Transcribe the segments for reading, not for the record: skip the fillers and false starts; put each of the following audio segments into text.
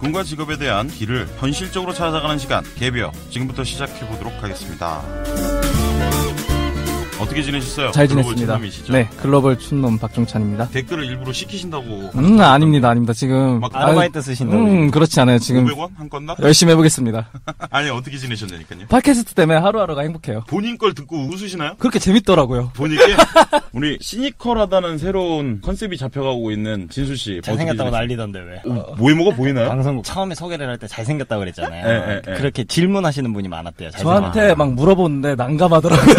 꿈과 직업에 대한 길을 현실적으로 찾아가는 시간, 개비어. 지금부터 시작해보도록 하겠습니다. 어떻게 지내셨어요? 잘 지냈습니다. 네, 글로벌 춘놈 박종찬입니다. 댓글을 일부러 시키신다고. 아닙니다. 지금 아르바이트 쓰신다고. 그렇지 않아요. 지금 500원 한 건나? 열심히 해보겠습니다. 아니, 어떻게 지내셨냐니까요. 팟캐스트 때문에 하루하루가 행복해요. 본인 걸 듣고 웃으시나요? 그렇게 재밌더라고요. 보니까 우리 시니컬하다는 새로운 컨셉이 잡혀가고 있는 진수 씨. 잘생겼다고 난리던데 왜? 모이모가 보이나요? 방송국 처음에 소개를 할 때 잘생겼다고 그랬잖아요. 네. 그렇게 질문하시는 분이 많았대요. 저한테 막 물어보는데 난감하더라고요.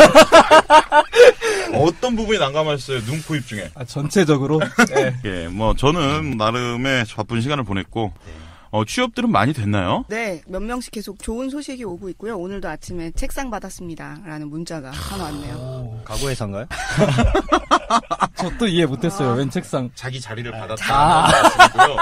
어떤 부분이 난감하셨어요? 눈, 코, 입 중에? 전체적으로? 네. 예, 저는 나름의 바쁜 시간을 보냈고, 취업들은 많이 됐나요? 네, 몇 명씩 계속 좋은 소식이 오고 있고요. 오늘도 아침에 책상 받았습니다. 라는 문자가 하나 왔네요. 가구회사인가요? 저 또 이해 못했어요. 웬 책상. 자기 자리를 받았다고요.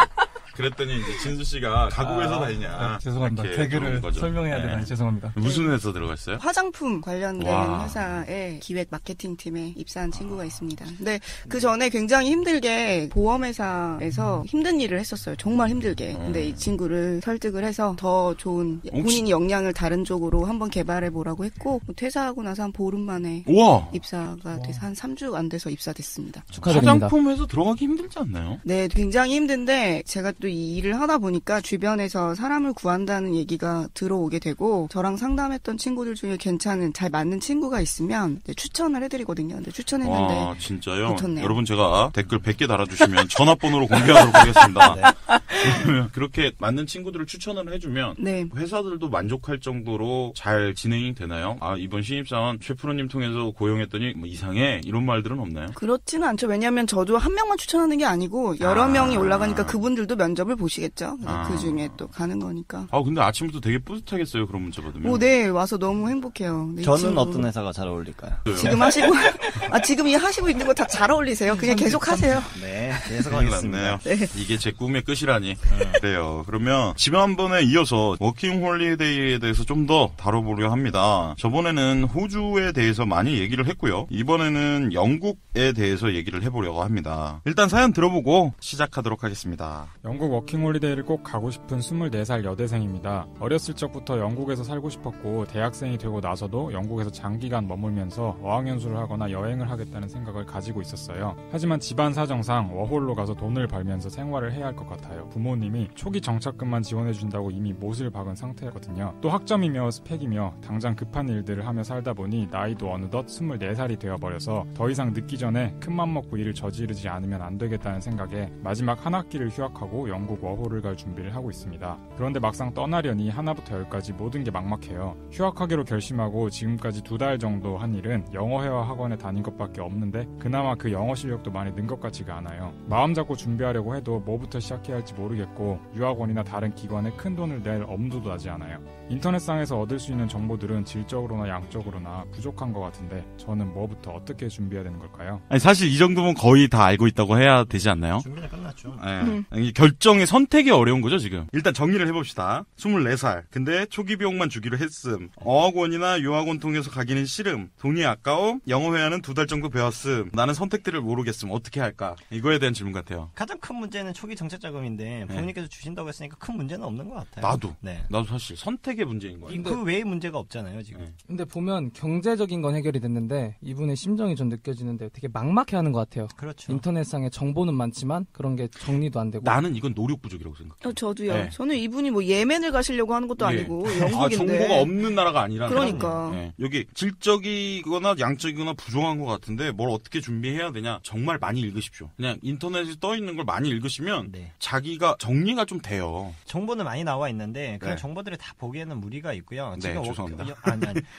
그랬더니 이제 진수 씨가 가구 회사 다니냐. 죄송합니다. 개그를 설명해야 되나요? 죄송합니다. 무슨 회사 들어갔어요? 화장품 관련된 회사의 기획 마케팅 팀에 입사한 친구가 있습니다. 근데 그 전에 굉장히 힘들게 보험회사에서 힘든 일을 했었어요. 정말 힘들게. 근데 이 친구를 설득을 해서 더 좋은 본인이 역량을 다른 쪽으로 한번 개발해 보라고 했고, 퇴사하고 나서 한 보름 만에 입사가 돼서 한 3주 안 돼서 입사됐습니다. 축하드립니다. 화장품 회사 들어가기 힘들지 않나요? 네, 굉장히 힘든데 제가 또 이 일을 하다 보니까 주변에서 사람을 구한다는 얘기가 들어오게 되고, 저랑 상담했던 친구들 중에 괜찮은 잘 맞는 친구가 있으면 추천을 해드리거든요. 근데 추천했는데 와, 진짜요? 붙었네요. 여러분, 제가 댓글 100개 달아주시면 전화번호로 공개하도록 하겠습니다. 네. 그렇게 맞는 친구들을 추천을 해주면 회사들도 만족할 정도로 잘 진행이 되나요? 이번 신입사원 최프로님 통해서 고용했더니 이상해 이런 말들은 없나요? 그렇지는 않죠. 왜냐하면 저도 한 명만 추천하는 게 아니고 여러 명이 올라가니까 그분들도 면접을 보시겠죠. 그 중에 또 가는 거니까. 근데 아침부터 되게 뿌듯하겠어요. 그런 문자 받으면. 네, 와서 너무 행복해요. 네, 저는 어떤 회사가 잘 어울릴까요? 지금 하시고 지금 이 하시고 있는 거 다 잘 어울리세요. 그냥 계속 하세요. 네, 계속 하겠습니다. 네. 이게 제 꿈의 끝이라니. 그래요. 그러면 지난번에 이어서 워킹 홀리데이에 대해서 좀 더 다뤄보려 합니다. 저번에는 호주에 대해서 많이 얘기를 했고요. 이번에는 영국에 대해서 얘기를 해보려고 합니다. 일단 사연 들어보고 시작하도록 하겠습니다. 영국 워킹홀리데이를 꼭 가고 싶은 24살 여대생입니다. 어렸을 적부터 영국에서 살고 싶었고 대학생이 되고 나서도 영국에서 장기간 머물면서 어학연수를 하거나 여행을 하겠다는 생각을 가지고 있었어요. 하지만 집안 사정상 워홀로 가서 돈을 벌면서 생활을 해야 할 것 같아요. 부모님이 초기 정착금만 지원해준다고 이미 못을 박은 상태거든요. 또 학점이며 스펙이며 당장 급한 일들을 하며 살다 보니 나이도 어느덧 24살이 되어버려서 더 이상 늦기 전에 큰맘 먹고 일을 저지르지 않으면 안 되겠다는 생각에 마지막 한 학기를 휴학하고 영국 워홀을 갈 준비를 하고 있습니다. 그런데 막상 떠나려니 하나부터 열까지 모든 게 막막해요. 휴학하기로 결심하고 지금까지 2달 정도 한 일은 영어회화 학원에 다닌 것밖에 없는데 그나마 그 영어 실력도 많이 는 것 같지가 않아요. 마음 잡고 준비하려고 해도 뭐부터 시작해야 할지 모르겠고 유학원이나 다른 기관에 큰 돈을 낼 엄두도 나지 않아요. 인터넷상에서 얻을 수 있는 정보들은 질적으로나 양적으로나 부족한 것 같은데 저는 뭐부터 어떻게 준비해야 되는 걸까요? 아니, 사실 이 정도면 거의 다 알고 있다고 해야 되지 않나요? 준비는 끝났죠. 결정의 선택이 어려운 거죠 지금. 일단 정리를 해봅시다. 24살. 근데 초기 비용만 주기로 했음. 어학원이나 유학원 통해서 가기는 싫음. 돈이 아까움. 영어회화는 2달 정도 배웠음. 나는 선택들을 모르겠음. 어떻게 할까? 이거에 대한 질문 같아요. 가장 큰 문제는 초기 정책자금인데 부모님께서 주신다고 했으니까 큰 문제는 없는 것 같아요. 나도 사실 선택의 문제인 거야. 그 외의 문제가 없잖아요 지금. 근데 보면 경제적인 건 해결이 됐는데 이분의 심정이 좀 느껴지는데 되게 막막해하는 것 같아요. 그렇죠. 인터넷상에 정보는 많지만 그런 게 정리도 안 되고. 나는 이건 노력 부족이라고 생각해요. 저도요. 네. 저는 이분이 뭐 예멘을 가시려고 하는 것도 아니고 영국인데. 정보가 없는 나라가 아니라는. 그러니까. 여기 질적이거나 양적이거나 부족한 것 같은데 뭘 어떻게 준비해야 되냐. 정말 많이 읽으십시오. 그냥 인터넷에 떠 있는 걸 많이 읽으시면 자기가 정리가 좀 돼요. 정보는 많이 나와 있는데 그런 정보들을 다 보기에는 무리가 있고요. 지금 죄송합니다.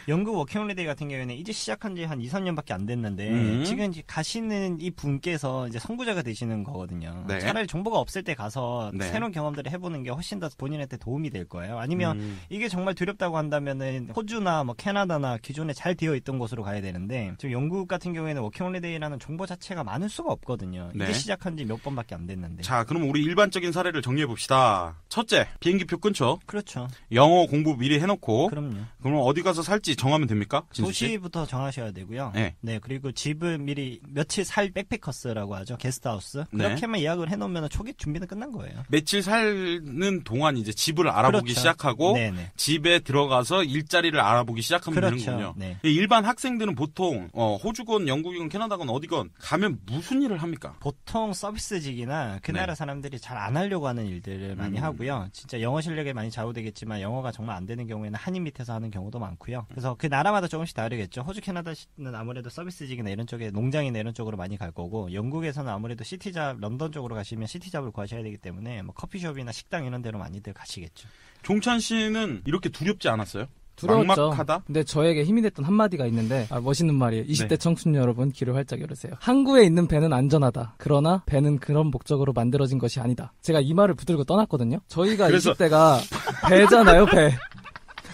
영국 워킹홀리데이 같은 경우에는 이제 시작한 지 한 2, 3년밖에 안 됐는데 지금 이제 가시는 이 분께서 이제 선구자가 되시는 거거든요. 차라리 정보가 없을 때 가서 새로운 경험들을 해보는 게 훨씬 더 본인한테 도움이 될 거예요. 아니면 이게 정말 두렵다고 한다면은 호주나 뭐 캐나다나 기존에 잘 되어 있던 곳으로 가야 되는데 지금 영국 같은 경우에는 워킹홀리데이라는 정보 자체가 많을 수가 없거든요. 이제 시작한 지 몇 번밖에 안 됐는데. 자, 그럼 우리 일반적인 대표적인 사례를 정리해봅시다. 첫째, 비행기표 끊죠. 그렇죠. 영어 공부 미리 해놓고. 그럼요. 그럼 어디 가서 살지 정하면 됩니까? 도시부터 정하셔야 되고요. 네. 네, 그리고 집을 미리 며칠 살 백패커스라고 하죠. 게스트하우스. 그렇게만 예약을 해놓으면 초기 준비는 끝난 거예요. 며칠 사는 동안 이제 집을 알아보기 그렇죠. 시작하고 네네. 집에 들어가서 일자리를 알아보기 시작하면 그렇죠. 되는군요. 네. 일반 학생들은 보통 호주건 영국이건 캐나다건 어디건 가면 무슨 일을 합니까? 보통 서비스직이나 그 나라 사람들이 잘 안 하려고 하는 일들을 많이 하고요. 진짜 영어 실력에 많이 좌우되겠지만 영어가 정말 안 되는 경우에는 한인 밑에서 하는 경우도 많고요. 그래서 그 나라마다 조금씩 다르겠죠. 호주, 캐나다는 아무래도 서비스직이나 이런 쪽에 농장이나 이런 쪽으로 많이 갈 거고 영국에서는 아무래도 시티잡, 런던 쪽으로 가시면 시티잡을 구하셔야 되기 때문에 뭐 커피숍이나 식당 이런 데로 많이들 가시겠죠. 종찬 씨는 이렇게 두렵지 않았어요? 두려웠죠. 막막하다? 근데 저에게 힘이 됐던 한마디가 있는데 멋있는 말이에요. 20대 네. 청춘 여러분 귀를 활짝 열으세요. 항구에 있는 배는 안전하다. 그러나 배는 그런 목적으로 만들어진 것이 아니다. 제가 이 말을 붙들고 떠났거든요. 저희가 그래서... 20대가 배잖아요. 배.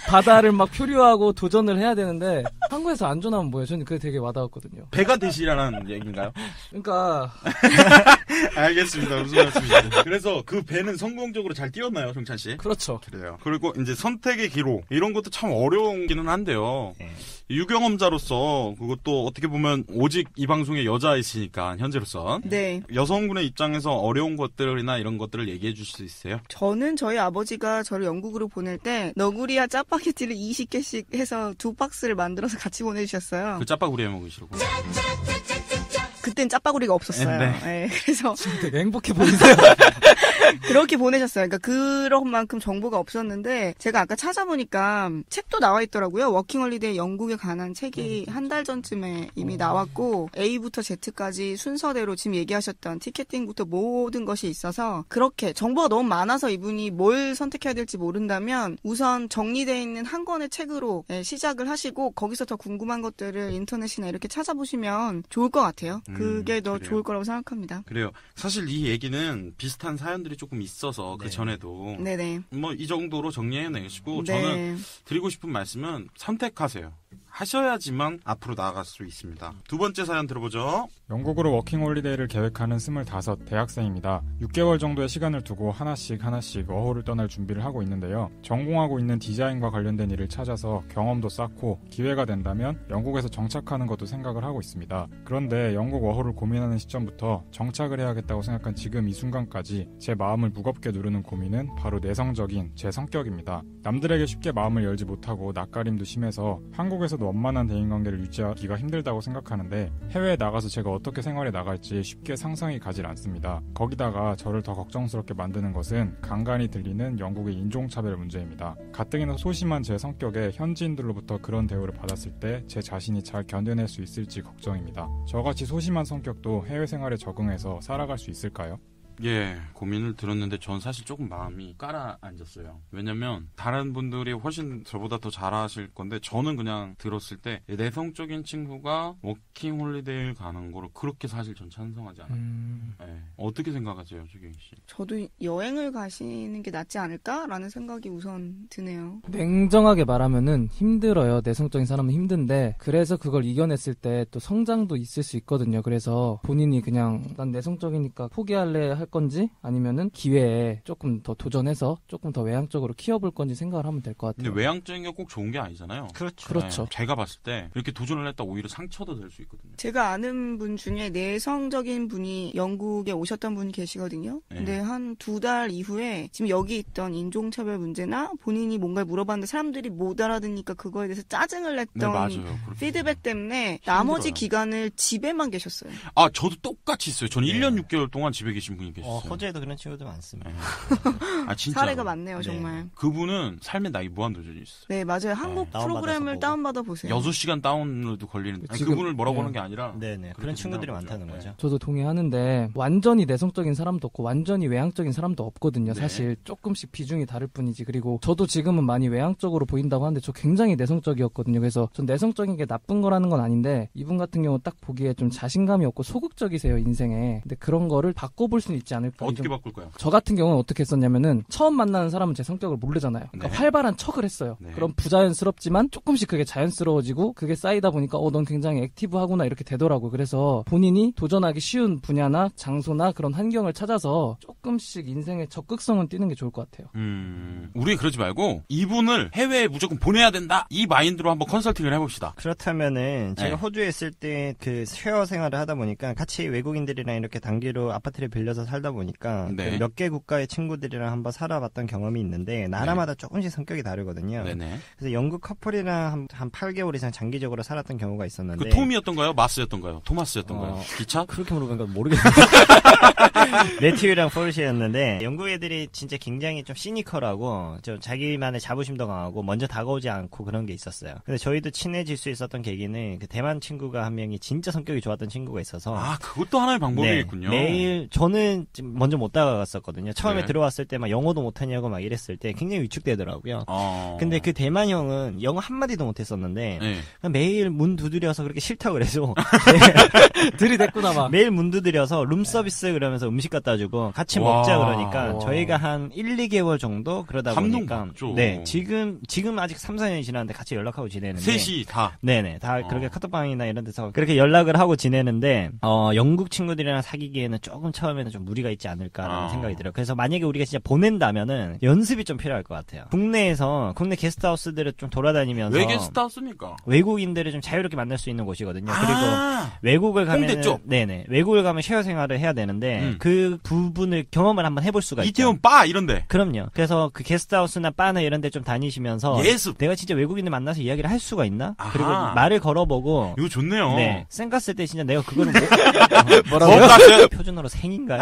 바다를 막 표류하고 도전을 해야 되는데 항구에서 안전하면 뭐예요? 저는 그게 되게 와닿았거든요. 배가 되시라는 얘기인가요? 그러니까 알겠습니다. 무슨 말씀이신지. 그래서 그 배는 성공적으로 잘 띄웠나요, 정찬 씨? 그렇죠. 그래요. 그리고 이제 선택의 기로 이런 것도 참 어려운기는 한데요. 네. 유경험자로서 그것도 어떻게 보면 오직 이 방송에 여자이시니까 현재로선 네. 여성분의 입장에서 어려운 것들이나 이런 것들을 얘기해 주실 수 있어요? 저는 저희 아버지가 저를 영국으로 보낼 때 너구리와 짜파게티를 20개씩 해서 2박스를 만들어서 같이 보내주셨어요. 그 짜파구리 해 먹으시라고. 그땐 짜파구리가 없었어요. 네. 네, 그래서 되게 행복해 보이세요. 그렇게 보내셨어요. 그러니까 그런 만큼 정보가 없었는데 제가 아까 찾아보니까 책도 나와 있더라고요. 워킹홀리데이 영국에 관한 책이 한 달 전쯤에 이미 나왔고 A부터 Z까지 순서대로 지금 얘기하셨던 티켓팅부터 모든 것이 있어서 그렇게 정보가 너무 많아서 이분이 뭘 선택해야 될지 모른다면 우선 정리되어 있는 한 권의 책으로 시작을 하시고 거기서 더 궁금한 것들을 인터넷이나 이렇게 찾아보시면 좋을 것 같아요. 그게 더 그래요. 좋을 거라고 생각합니다. 그래요. 사실 이 얘기는 비슷한 사연들이 조금 있어서 그 전에도 네네. 뭐 이 정도로 정리해내시고 네. 저는 드리고 싶은 말씀은 선택하세요. 하셔야지만 앞으로 나아갈 수 있습니다. 두 번째 사연 들어보죠. 영국으로 워킹홀리데이를 계획하는 25 대학생입니다. 6개월 정도의 시간을 두고 하나씩 어호를 떠날 준비를 하고 있는데요. 전공하고 있는 디자인과 관련된 일을 찾아서 경험도 쌓고 기회가 된다면 영국에서 정착하는 것도 생각을 하고 있습니다. 그런데 영국 어호를 고민하는 시점부터 정착을 해야겠다고 생각한 지금 이 순간까지 제 마음을 무겁게 누르는 고민은 바로 내성적인 제 성격입니다. 남들에게 쉽게 마음을 열지 못하고 낯가림도 심해서 한국에서도 원만한 대인관계를 유지하기가 힘들다고 생각하는데 해외에 나가서 제가 어떻게 생활해 나갈지 쉽게 상상이 가질 않습니다. 거기다가 저를 더 걱정스럽게 만드는 것은 간간히 들리는 영국의 인종차별 문제입니다. 가뜩이나 소심한 제 성격에 현지인들로부터 그런 대우를 받았을 때 제 자신이 잘 견뎌낼 수 있을지 걱정입니다. 저같이 소심한 성격도 해외 생활에 적응해서 살아갈 수 있을까요? 예, 고민을 들었는데 전 사실 조금 마음이 가라앉았어요. 왜냐면 다른 분들이 훨씬 저보다 더 잘하실 건데 저는 그냥 들었을 때 내성적인 친구가 워킹홀리데이를 가는 거를 그렇게 사실 전 찬성하지 않아요. 예. 어떻게 생각하세요, 주경 씨? 저도 여행을 가시는 게 낫지 않을까라는 생각이 우선 드네요. 냉정하게 말하면은 힘들어요. 내성적인 사람은 힘든데 그래서 그걸 이겨냈을 때 또 성장도 있을 수 있거든요. 그래서 본인이 그냥 난 내성적이니까 포기할래 할 건지 아니면은 기회에 조금 더 도전해서 조금 더 외향적으로 키워볼 건지 생각을 하면 될 것 같아요. 근데 외향적인 게 꼭 좋은 게 아니잖아요. 그렇죠. 네, 제가 봤을 때 이렇게 도전을 했다 오히려 상처도 될 수 있거든요. 제가 아는 분 중에 내성적인 분이 영국에 오셨던 분이 계시거든요. 네. 근데 한 2달 이후에 지금 여기 있던 인종차별 문제나 본인이 뭔가를 물어봤는데 사람들이 못 알아듣니까 그거에 대해서 짜증을 냈던 네, 맞아요. 피드백 때문에 나머지 기간을 집에만 계셨어요. 아, 저도 똑같이 있어요. 저는 네. 1년 6개월 동안 집에 계신 분이 계셨어요. 호주에도 그런 친구들 많습니다. 네. 아, 진짜. 사례가 많네요, 정말. 그분은 삶의 나이 무한도전이 있어요. 네, 맞아요. 한국 프로그램을 다운받아 보세요. 6시간 다운로드 걸리는. 아니, 지금, 그분을 뭐라고 하는 게 아니라. 네네. 그런 친구들이 많다는 거죠. 저도 동의하는데 완전히 내성적인 사람도 없고 완전히 외향적인 사람도 없거든요. 네. 사실 조금씩 비중이 다를 뿐이지. 그리고 저도 지금은 많이 외향적으로 보인다고 하는데 저 굉장히 내성적이었거든요. 그래서 전 내성적인 게 나쁜 거라는 건 아닌데 이분 같은 경우 딱 보기에 좀 자신감이 없고 소극적이세요, 인생에. 근데 그런 거를 바꿔볼 수는 있지 않을까. 어떻게 바꿀 거야? 저 같은 경우는 어떻게 했었냐면은 처음 만나는 사람은 제 성격을 모르잖아요. 그러니까 네. 활발한 척을 했어요. 네. 그럼 부자연스럽지만 조금씩 그게 자연스러워지고 그게 쌓이다 보니까 넌 굉장히 액티브하구나 이렇게 되더라고요. 그래서 본인이 도전하기 쉬운 분야나 장소나 그런 환경을 찾아서 조금씩 인생의 적극성은 띄는 게 좋을 것 같아요. 우리 그러지 말고 이분을 해외에 무조건 보내야 된다. 이 마인드로 한번 컨설팅을 해봅시다. 그렇다면은 제가 네. 호주에 있을 때 그 쉐어 생활을 하다 보니까 같이 외국인들이랑 이렇게 단기로 아파트를 빌려서 살다 보니까 네. 몇 개 국가의 친구들이랑 한번 살아봤던 경험이 있는데 나라마다 조금씩 성격이 다르거든요. 네네. 그래서 영국 커플이랑 한 8개월 이상 장기적으로 살았던 경우가 있었는데 그 톰이었던가요? 마스였던가요? 토마스였던가요? 기차? 그렇게 물어보니까 모르겠어요. 매튜랑 포르쉐였는데 영국 애들이 진짜 굉장히 좀 시니컬하고 좀 자기만의 자부심도 강하고 먼저 다가오지 않고 그런 게 있었어요. 근데 저희도 친해질 수 있었던 계기는 그 대만 친구가 한 명이 진짜 성격이 좋았던 친구가 있어서 그것도 하나의 방법이겠군요. 네, 매일 저는 먼저 못 다가갔었거든요. 처음에 네. 들어왔을 때 막 영어도 못하냐고 막 이랬을 때 굉장히 위축되더라고요. 근데 그 대만 형은 영어 한마디도 못했었는데 네. 그냥 매일 문 두드려서 그렇게 싫다고 그래서 들이댔구나 막. 매일 문 두드려서 룸서비스 그러면서 음식 갖다 주고 같이 먹자 그러니까 저희가 한 1, 2개월 정도 그러다 보니까 감동받죠. 네, 지금 아직 3, 4년이 지났는데 같이 연락하고 지내는데 셋이 다. 네네 다 그렇게 카톡방이나 이런 데서 그렇게 연락을 하고 지내는데 영국 친구들이랑 사귀기에는 조금 처음에는 좀 무리가 있지 않을까라는 생각이 들어요. 그래서 만약에 우리가 진짜 보낸다면은 연습이 좀 필요할 것 같아요. 국내 게스트하우스들을 좀 돌아다니면서 왜 게스트하우스입니까? 외국인들을 좀 자유롭게 만날 수 있는 곳이거든요. 그리고 외국을 가면 네네 외국을 가면 쉐어 생활을 해야 되는데 그 부분을 경험을 한번 해볼 수가 있죠. 이태원 바 이런데. 그럼요. 그래서 그 게스트하우스나 바나 이런 데 좀 다니시면서 예습. 내가 진짜 외국인을 만나서 이야기를 할 수가 있나? 아하. 그리고 말을 걸어보고 이거 좋네요. 네. 쌩 갔을 때 진짜 내가 그거를 뭐라고요? 표준어로 생인가요?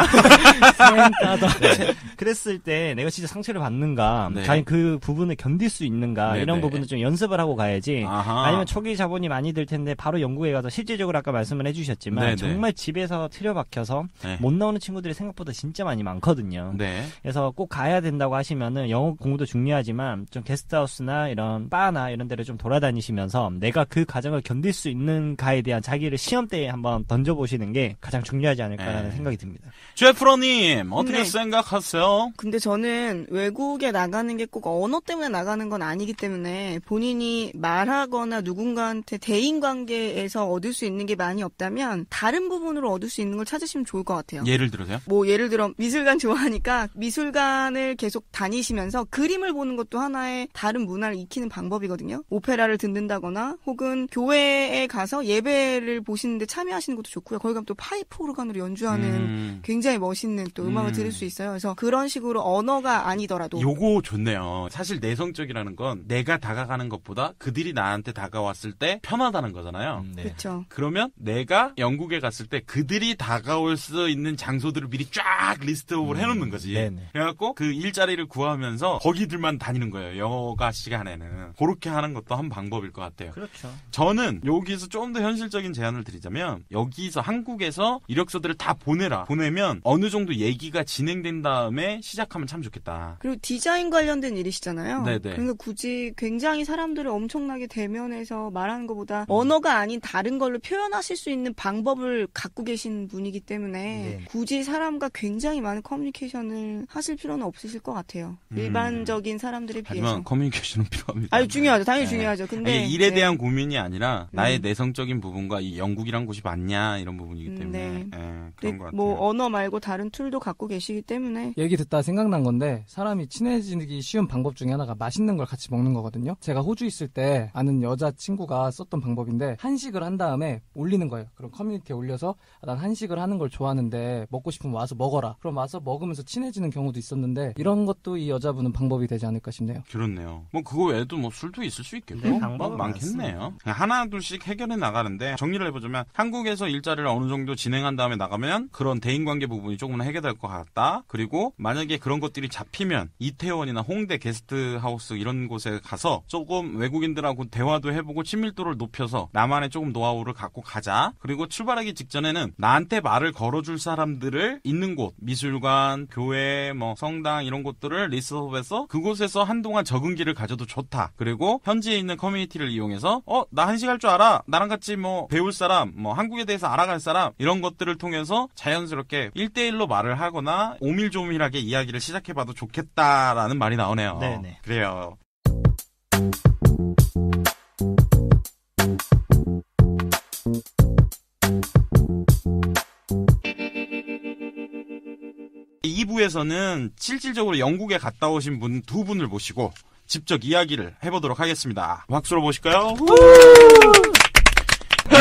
생까다. 네. 그랬을 때 내가 진짜 상처를 받는가? 네. 과연 그 부분을 견딜 수 있는가? 네네. 이런 부분을 좀 연습을 하고 가야지. 아하. 아니면 초기 자본이 많이 들 텐데 바로 영국에 가서 실질적으로 아까 말씀을 해주셨지만 네네. 정말 집에서 틀려박혀서 네. 못 나오는 친구들이 생각보다 진짜 많이 많거든요. 네. 그래서 꼭 가야 된다고 하시면은 영어 공부도 중요하지만 좀 게스트하우스나 이런 바나 이런 데를 좀 돌아다니시면서 내가 그 과정을 견딜 수 있는가에 대한 자기를 시험대에 한번 던져보시는 게 가장 중요하지 않을까라는 생각이 듭니다. 제프로님 어떻게 네. 생각하세요? 근데 저는 외국에 나가는 게 꼭 언어 때문에 나가는 건 아니기 때문에 본인이 말하거나 누군가한테 대인관계에서 얻을 수 있는 게 많이 없다면 다른 부분으로 얻을 수 있는 걸 찾으시면 좋을 것 같아요. 예를 들어서요? 뭐 예를 들어 미술관 좋아하니까 미술관을 계속 다니시면서 그림을 보는 것도 하나의 다른 문화를 익히는 방법이거든요. 오페라를 듣는다거나 혹은 교회에 가서 예배를 보시는데 참여하시는 것도 좋고요. 거기 가면 또 파이프 오르간으로 연주하는 굉장히 멋있는 또 음악을 들을 수 있어요. 그래서 그런 식으로 언어가 아니더라도 요거 좋네요. 사실 내성적이라는 건 내가 다가가는 것보다 그들이 나한테 다가왔을 때 편하다는 거잖아요. 네. 그렇죠. 그러면 내가 영국에 갔을 때 그들이 다가올 수 있는 장소들을 미리 쫙 리스트업을 해놓는 거지. 네네. 그래갖고 그 일자리를 구하면서 거기들만 다니는 거예요. 여가 시간에는. 그렇게 하는 것도 한 방법일 것 같아요. 그렇죠. 저는 여기서 좀 더 현실적인 제안을 드리자면 여기서 한국에서 이력서들을 다 보내라. 보내면 어느 정도 얘기가 진행된 다음에 시작하면 참 좋겠다. 그리고 디자인 관련된 일이시잖아요. 네네. 그러니까 굳이 굉장히 사람들을 엄청나게 대면해서 말하는 것보다 언어가 아닌 다른 걸로 표현하실 수 있는 방법을 갖고 계신 분이기 때문에 네. 굳이 사람과 굉장히 많은 커뮤니케이션을 하실 필요는 없으실 것 같아요. 일반적인 사람들에 비해서. 하지만 커뮤니케이션은 필요합니다. 아니 중요하죠. 당연히 네. 중요하죠. 근데 아니, 일에 네. 대한 고민이 아니라 나의 내성적인 부분과 이 영국이란 곳이 맞냐 이런 부분이기 때문에 네. 그런 것 같아요. 뭐 언어 말고 다른 툴도 갖고 계시기 때문에 얘기 듣다 생각난 건데 사람이 친해지기 쉬운 방법 중에 하나가 맛있는 걸 같이 먹는 거거든요. 제가 호주 있을 때 아는 여자 친구가 썼던 방법인데 한식을 한 다음에 올리는 거예요. 그럼 커뮤니티에 올려서 난 한식을 하는 걸 좋아하는데 먹고 싶으면 와서 먹어라. 그럼 와서 먹으면서 친해지는 경우도 있었는데 이런 것도 이 여자분은 방법이 되지 않을까 싶네요. 그렇네요. 뭐 그거 외에도 뭐 술도 있을 수 있겠고 네, 방법은 많겠네요. 하나 둘씩 해결해 나가는데 정리를 해보자면 한국에서 일자리를 어느 정도 진행한 다음에 나가면 그런 대인관계 부분이 조금은 해결될 것 같다. 그리고 만약에 그런 것들이 잡히면 이태원이나 홍대 게스트하우스 이런 곳에 가서 조금 외국인들하고 대화도 해보고 친밀도를 높여서 나만의 조금 노하우를 갖고 가자. 그리고 출발하기 직전에는 나한테 말을 걸어줄 사람들을 있는 곳, 미술관, 교회, 뭐 성당 이런 곳들을 리스트업해서 그곳에서 한동안 적응기를 가져도 좋다. 그리고 현지에 있는 커뮤니티를 이용해서 나 한식 할 줄 알아. 나랑 같이 뭐 배울 사람, 뭐 한국에 대해서 알아갈 사람 이런 것들을 통해서 자연스럽게 1대1로 말을 하거나 오밀조밀하게 이야기를 시작해봐도 좋겠다라는 말이 나오네요. 네네. 그래요. 이 2부에서는 실질적으로 영국에 갔다 오신 분 두 분을 모시고 직접 이야기를 해보도록 하겠습니다. 박수로 보실까요?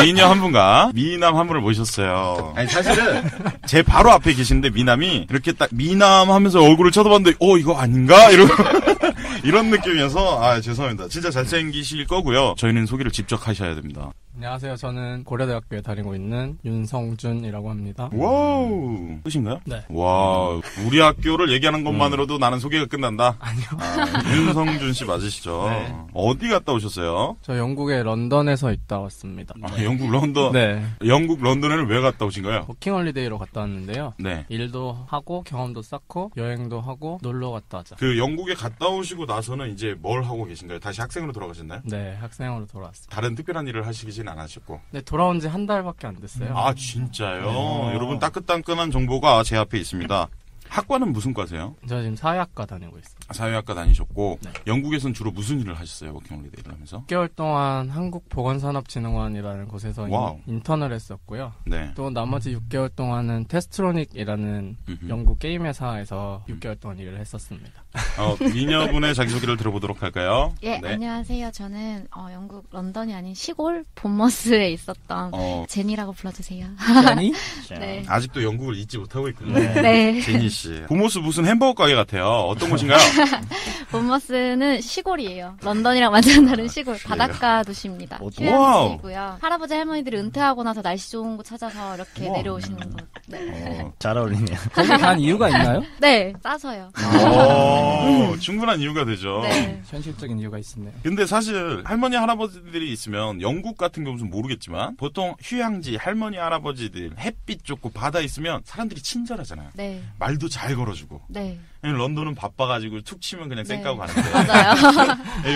미녀 한 분과 미남 한 분을 모셨어요. 아니 사실은 제 바로 앞에 계시는데 미남이 이렇게 딱 미남 하면서 얼굴을 쳐다봤는데 이거 아닌가? 이러고 이런 느낌이어서 죄송합니다. 진짜 잘생기실 거고요. 저희는 소개를 직접 하셔야 됩니다. 안녕하세요. 저는 고려대학교에 다니고 있는 윤성준이라고 합니다. 와우. 끝인가요? 네. 와, 우리 학교를 얘기하는 것만으로도 나는 소개가 끝난다? 아니요. 윤성준 씨 맞으시죠? 네. 어디 갔다 오셨어요? 저 영국의 런던에서 있다 왔습니다. 영국 런던? 네. 영국 런던에는 왜 갔다 오신가요? 워킹홀리데이로 갔다 왔는데요. 네. 일도 하고 경험도 쌓고 여행도 하고 놀러 갔다 왔죠. 그 영국에 갔다 오시고 나서는 이제 뭘 하고 계신가요? 다시 학생으로 돌아가셨나요? 네, 학생으로 돌아왔습니다. 다른 특별한 일을 하시긴 안 하셨고. 네, 돌아온 지 한 달밖에 안 됐어요. 아, 진짜요? 여러분 따끈따끈한 정보가 제 앞에 있습니다. 학과는 무슨 과세요? 저 지금 사회학과 다니고 있습니다. 사회학과 다니셨고 네. 영국에서는 주로 무슨 일을 하셨어요? 워킹홀리데이를 하면서? 6개월 동안 한국보건산업진흥원이라는 곳에서 와우. 인턴을 했었고요. 네. 또 나머지 6개월 동안은 테스트로닉이라는 음흠. 영국 게임 회사에서 6개월 동안 일을 했었습니다. 미녀분의 자기소개를 들어보도록 할까요? 예, 네. 안녕하세요. 저는 영국 런던이 아닌 시골 본머스에 있었던 제니라고 불러주세요. 제니? 네. 아직도 영국을 잊지 못하고 있군요. 네. 제니 씨. 보모스 무슨 햄버거 가게 같아요. 어떤 곳인가요? 본머스는 시골이에요. 런던이랑 완전 다른 시골. 바닷가 도시입니다. 휴양지이고요. 할아버지 할머니들이 은퇴하고 나서 날씨 좋은 곳 찾아서 이렇게 내려오시는 곳. 네. 잘 어울리네요. 거기 간 이유가 있나요? 네, 싸서요. 충분한 이유가 되죠. 네. 현실적인 이유가 있었네요. 근데 사실 할머니 할아버지들이 있으면 영국 같은 경우는 모르겠지만 보통 휴양지 할머니 할아버지들 햇빛 좋고 바다 있으면 사람들이 친절하잖아요. 네. 말도 잘 걸어주고. 네. 런던은 바빠가지고 툭 치면 그냥 쌩까고 가는데. 맞아요.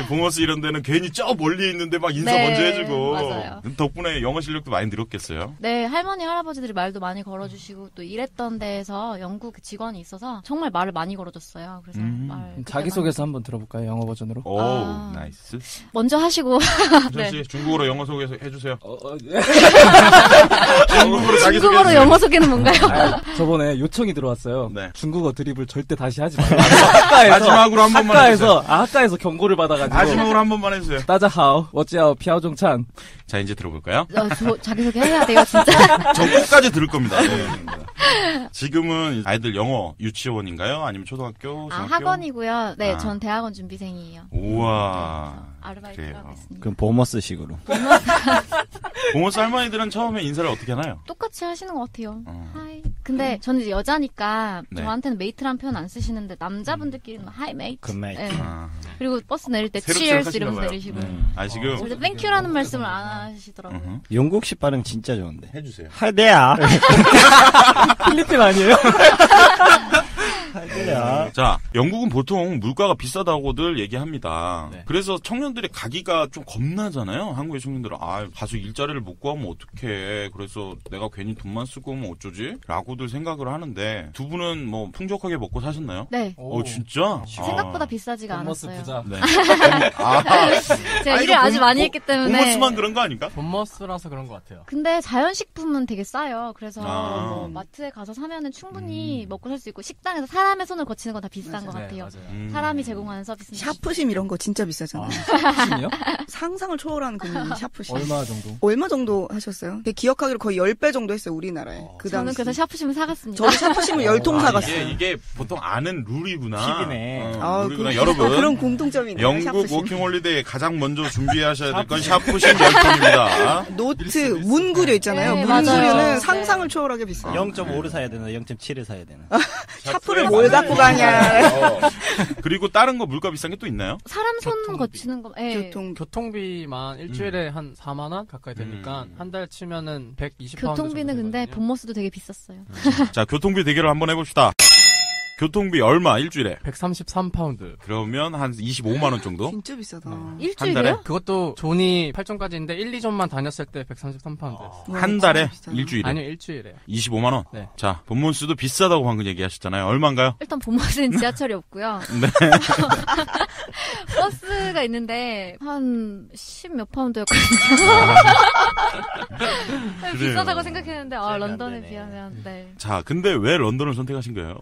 보머스 이런 데는 괜히 저 멀리 있는데 막 인사 네, 먼저 해주고. 맞아요. 덕분에 영어 실력도 많이 늘었겠어요. 네, 할머니, 할아버지들이 말도 많이 걸어주시고, 또 일했던 데에서 영국 직원이 있어서 정말 말을 많이 걸어줬어요. 그래서 자기소개서 한번 들어볼까요? 영어 버전으로. 오, 나이스. 먼저 하시고. 네. 씨, 중국어로 영어 소개 해주세요. 중국어로 영어 소개는 뭔가요? 저번에 요청이 들어왔어요. 네. 중국어 드립을 절대 다시 하지 말라고. 마지막으로 한 번만 해주세요. 학과에서 경고를 받아가지고. 마지막으로 한 번만 해주세요. 따자하오, 워찌하오, 피아종찬. 자, 이제 들어볼까요? 자기소개 해야 돼요, 진짜. 저 끝까지 들을 겁니다. 네. 지금은 아이들 영어 유치원인가요? 아니면 초등학교? 중학교? 학원이고요. 네, 전 대학원 준비생이에요. 우와. 아르바이트를 하고 있습니다. 그럼 보머스식으로. 보머스 할머니들은 처음에 인사를 어떻게 하나요? 똑같이 하시는 것 같아요. 하이. 근데 저는 이제 여자니까 저한테는 메이트란 표현 안 쓰시는데 남자분들끼리는 하이 메이트. 그 메이트. 네. 그리고 버스 내릴 때 cheers 이러면서 내리시고. 지금 절대 땡큐라는 말씀을 안 하시더라고요. 영국식 발음 진짜 좋은데. 해주세요. 하대야. 필리핀 아니에요? 자, 영국은 보통 물가가 비싸다고들 얘기합니다. 네. 그래서 청년들이 가기가 좀 겁나잖아요. 한국의 청년들은 가서 일자리를 못 구하면 어떡해. 그래서 내가 괜히 돈만 쓰고 오면 어쩌지? 라고들 생각을 하는데 두 분은 뭐 풍족하게 먹고 사셨나요? 네. 진짜? 생각보다 비싸지가 본머스 않았어요. 부자. 네. 제가 일을 아주 많이 했기 때문에. 보머스만 그런 거 아닌가? 본머스라서 그런 것 같아요. 근데 자연식품은 되게 싸요. 그래서 아. 마트에 가서 사면은 충분히 먹고 살 수 있고 식당에서 사람의 손을 거치는 건 다 비싼 것 같아요. 맞아요. 사람이 제공하는 서비스. 샤프심 이런 거 진짜 비싸잖아요. 샤프심이요? 상상을 초월하는 금액이 샤프심. 얼마 정도? 얼마 정도 하셨어요? 기억하기로 거의 10배 정도 했어요, 우리나라에. 그 저는 당시. 그래서 샤프심을 사갔습니다. 저도 샤프심을 10통 사갔어요. 이게 보통 아는 룰이구나. 팁이네. 룰이구나. 여러분. 그런 공통점이 있네요. 영국 샤프심. 워킹홀리데이 가장 먼저 준비하셔야 될 건 샤프심 10통입니다. 노트, 문구류 있잖아요. 네, 문구류는 맞아요. 상상을 초월하게 비싸요. 0.5를 사야 되나 0.7을 사야 되나. 샤프를 뭘 갖고 가냐. 그리고 다른 거 물가 비싼 게 또 있나요? 사람 손 거치는 거. 예. 교통비만 일주일에 한 4만 원 가까이 되니까 한 달 치면은 120파운드 교통비는 근데 본머스도 되게 비쌌어요. 자, 교통비 대결을 한번 해봅시다. 교통비 얼마 일주일에? 133파운드. 그러면 한 25만 원 정도? 진짜 비싸다. 일주일에요? 그것도 존이 8점까지인데 1, 2점만 다녔을 때 133파운드. 한 달에? 일주일에? 아니요, 일주일에. 25만 원? 네. 자, 본몬스도 비싸다고 방금 얘기하셨잖아요. 얼마인가요? 일단 본모스는 지하철이 없고요. 네. 버스가 있는데 한 10몇 파운드였거든요. 비싸다고 생각했는데 런던에 비하면 네. 자, 근데 왜 런던을 선택하신 거예요?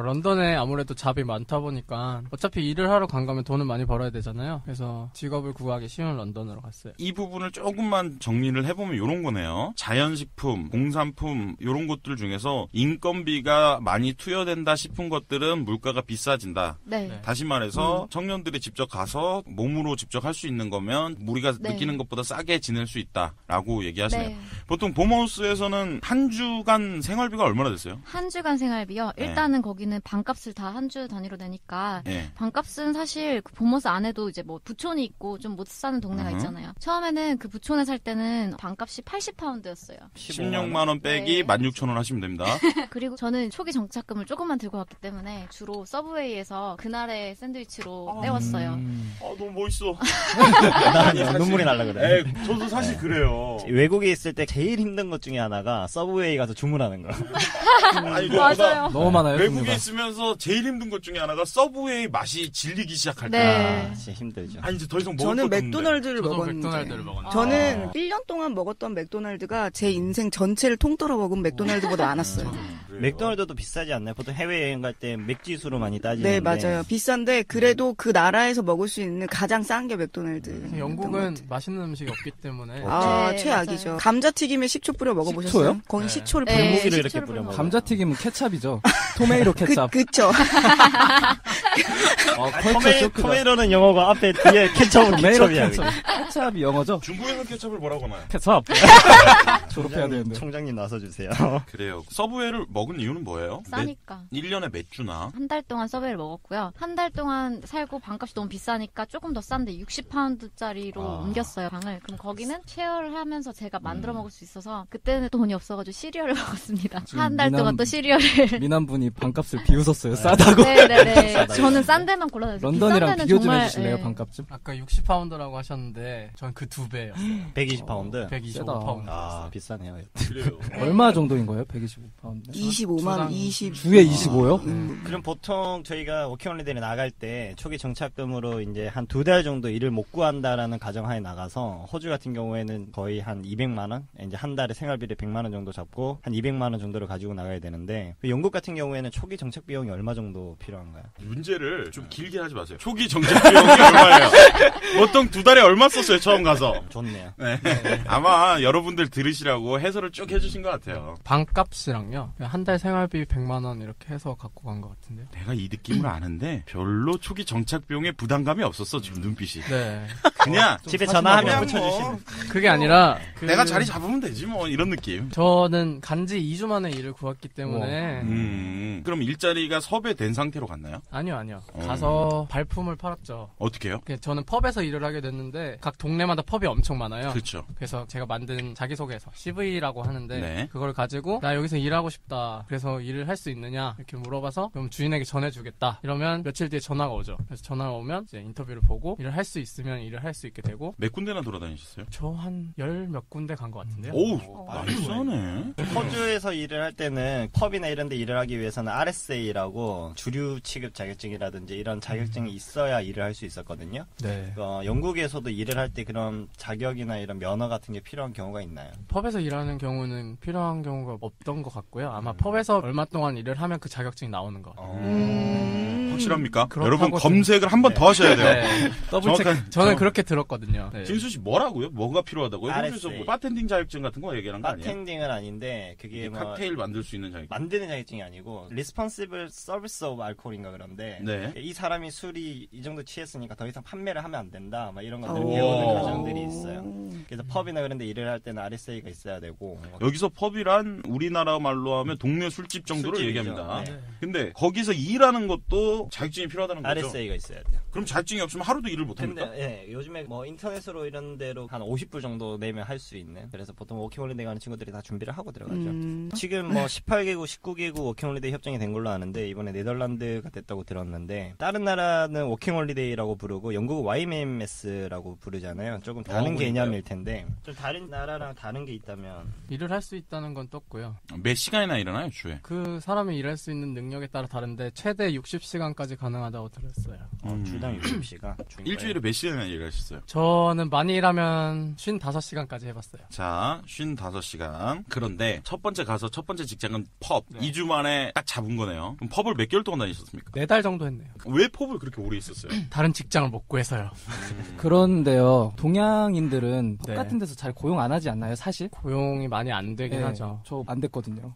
런던에 아무래도 잡이 많다 보니까 어차피 일을 하러 간 거면 돈을 많이 벌어야 되잖아요. 그래서 직업을 구하기 쉬운 런던으로 갔어요. 이 부분을 조금만 정리를 해보면 이런 거네요. 자연식품, 공산품 이런 것들 중에서 인건비가 많이 투여된다 싶은 것들은 물가가 비싸진다. 네. 다시 말해서 청년들이 직접 가서 몸으로 직접 할 수 있는 거면 우리가 느끼는 것보다 싸게 지낼 수 있다라고 얘기하시네요. 네. 보통 봄하우스에서는 한 주간 생활비가 얼마나 됐어요? 한 주간 생활비요? 네. 일단은 거기는 방값을 다 한 주 단위로 내니까 네. 방값은 사실 그 봄하우스 안에도 이제 뭐 부촌이 있고 좀 못 사는 동네가 있잖아요. 처음에는 그 부촌에 살 때는 방값이 80파운드였어요. 16만 원 빼기 네. 16,000원 하시면 됩니다. 그리고 저는 초기 정착금을 조금만 들고 왔기 때문에 주로 서브웨이에서 그날의 샌드위치로 때웠어요. 너무 멋있어. 나 눈물이 날라 그래. 저도 사실 그래요. 외국에 있을 때 제일 힘든 것 중에 하나가 서브웨이 가서 주문하는 거. 맞아요. 너무 많아요. 외국에 종류가. 있으면서 제일 힘든 것 중에 하나가 서브웨이 맛이 질리기 시작할 때. 네. 진짜 힘들죠. 아니 이제 더 이상 먹을 저는 것도 없는데. 맥도날드를 저도 먹었는데. 맥도날드를 먹었는데. 저는 1년 동안 먹었던 맥도날드가 제 인생 전체를 통틀어 먹은 맥도날드보다 많았어요. 그래요. 맥도날드도 비싸지 않나요? 보통 해외여행 갈 때 맥지수로 많이 따지는데. 네, 맞아요. 비싼데 그래도 그 나라에서 먹을 수 있는 가장 싼 게 맥도날드. 영국은 맛있는 음식이 없기 때문에 아, 네, 최악이죠. 맞아요. 감자튀김에 식초 뿌려 먹어보셨어요? 식초요? 거기 네. 식초를 네, 뿌려 고기를 식초를 이렇게 뿌려 먹어요. 감자튀김은 케찹이죠. 토메이로 케찹. 그쵸. 컬처 쇼크다. 토메이로는 영어가 앞에 뒤에 케첩은 토메이로 케첩이야. 케찹. 케찹이 영어죠? 중국에서 케첩을 뭐라고 하나요? 케찹. 졸업해야 되는데. 총장님 나서주세요. 그래요. 서브웨이를 먹은 이유는 뭐예요? 싸니까. 1년에 몇 주나? 한 달 동안 서베이를 먹었고요. 한 달 동안 살고 방값이 너무 비싸니까 조금 더 싼데 60파운드짜리로 옮겼어요, 방을. 그럼 거기는 쉐어를 하면서 제가 만들어 먹을 수 있어서 그때는 돈이 없어가지고 시리얼을 먹었습니다. 한 달 동안 또 시리얼을. 미남분이 방값을 비웃었어요. 싸다고. 네네네. 저는 싼 데만 골라냈어요. 런던이랑 비싼 데는 비교 좀 정말, 해주실래요, 네. 방값 좀? 아까 60파운드라고 하셨는데 전 그 2배였어요. 120파운드. 125파운드. 아, 비싸네요. 그래요. 얼마 정도인 거예요? 125파운드? 25만 원, 20. 주에 25요? 그럼 보통 저희가 워킹홀리데이를 나갈 때 초기 정착금으로 이제 한 2달 정도 일을 못 구한다라는 가정하에 나가서 호주 같은 경우에는 거의 한 200만 원, 이제 한 달에 생활비를 100만 원 정도 잡고 한 200만 원 정도를 가지고 나가야 되는데 영국 같은 경우에는 초기 정착 비용이 얼마 정도 필요한가요? 문제를 좀 길게 하지 마세요. 초기 정착 비용이 얼마예요? 보통 2달에 얼마 썼어요, 처음 가서? 좋네요. 네. 아마 여러분들 들으시라고 해설을 쭉 해주신 것 같아요. 방값이랑요. 한 달 생활비 100만 원 이렇게 해서 갖고 간 것 같은데요. 내가 이 느낌을 아는데 별로 초기 정착 비용에 부담감이 없었어, 지금 눈빛이. 네. 그냥 집에 전화하면 그냥 붙여주시는. 그게 아니라 내가 자리 잡으면 되지 뭐 이런 느낌. 저는 간지 2주 만에 일을 구했기 때문에 그럼 일자리가 섭외된 상태로 갔나요? 아니요. 가서 발품을 팔았죠. 어떻게 해요? 저는 펍에서 일을 하게 됐는데 각 동네마다 펍이 엄청 많아요. 그렇죠. 그래서 제가 만든 자기소개서 CV라고 하는데 네. 그걸 가지고 나 여기서 일하고 싶다. 그래서 일을 할 수 있느냐 이렇게 물어봐서 그럼 주인에게 전해주겠다. 이러면 며칠 뒤에 전화가 오죠. 그래서 전화가 오면 이제 인터뷰를 보고 일을 할 수 있으면 일을 할 수 있게 되고 몇 군데나 돌아다니셨어요? 저 한 10몇 군데 간 것 같은데요. 오우, 많이 싸네. 호주에서 일을 할 때는 펍이나 이런 데 일을 하기 위해서는 RSA라고 주류 취급 자격증이라든지 이런 자격증이 있어야 일을 할 수 있었거든요. 네. 영국에서도 일을 할 때 그런 자격이나 이런 면허 같은 게 필요한 경우가 있나요? 펍에서 일하는 경우는 필요한 경우가 없던 것 같고요. 아마 펍에서 얼마 동안 일을 하면 그 자격증이 나오는 것 같아요. 확실합니까? 그렇다고 여러분 검색을 한 번 더 하셔야 돼요. 네. 정확한- 저는 그렇게 들었거든요. 네. 진수 씨 뭐라고요? 뭐가 필요하다고요? RSA. 호주에서 뭐 바텐딩 자격증 같은 거 얘기하는 거 아니에요? 바텐딩은 아닌데 그게 이게 뭐 칵테일 만들 수 있는 자격증. 만드는 자격증이 아니고 Responsible Service of Alcohol인가 그런데 네. 이 사람이 술이 이 정도 취했으니까 더 이상 판매를 하면 안 된다 막 이런 것들을 오. 배우는 과정들이 있어요. 그래서 펍이나 그런 데 일을 할 때는 RSA가 있어야 되고 여기서 펍이란 우리나라 말로 하면 동네 술집 정도를 술집이죠. 얘기합니다. 네. 근데 거기서 일하는 것도 자격증이 필요하다는 거죠? RSA가 있어야 돼요. 그럼 자격증이 없으면 하루도 일을 못 합니까? 근데 요즘에 뭐 인터넷으로 이런 데로 한 50불 정도 내면 할 수 있는. 그래서 보통 워킹홀리데이 가는 친구들이 다 준비를 하고 들어가죠. 지금 뭐 18개국, 19개국 워킹홀리데이 협정이 된 걸로 아는데 이번에 네덜란드가 됐다고 들었는데 다른 나라는 워킹홀리데이라고 부르고 영국은 YMMS라고 부르잖아요. 조금 다른 개념일 텐데 좀 다른 나라랑 다른 게 있다면 일을 할 수 있다는 건 떴고요. 몇 시간이나 일하나요, 주에? 그 사람이 일할 수 있는 능력에 따라 다른데 최대 60시간까지 가능하다고 들었어요. 주당 60시간. 일주일에 몇 시간이나 일하셨어요? 저는 많이 일하면 55시간까지 해봤어요. 자, 55시간. 그런데 첫 번째 가서 첫 번째 직장은 펍. 2주 만에 딱 잡은 거네요. 그럼 펍을 몇 개월 동안 다니셨습니까? 4달 정도 했네요. 왜 펍을 그렇게 오래 있었어요? 다른 직장을 못 구해서요. 그런데요, 동양인들은 펍 네. 같은 데서 잘 고용 안 하지 않나요, 사실? 고용이 많이 안 되긴 하죠. 저 안 됐거든요.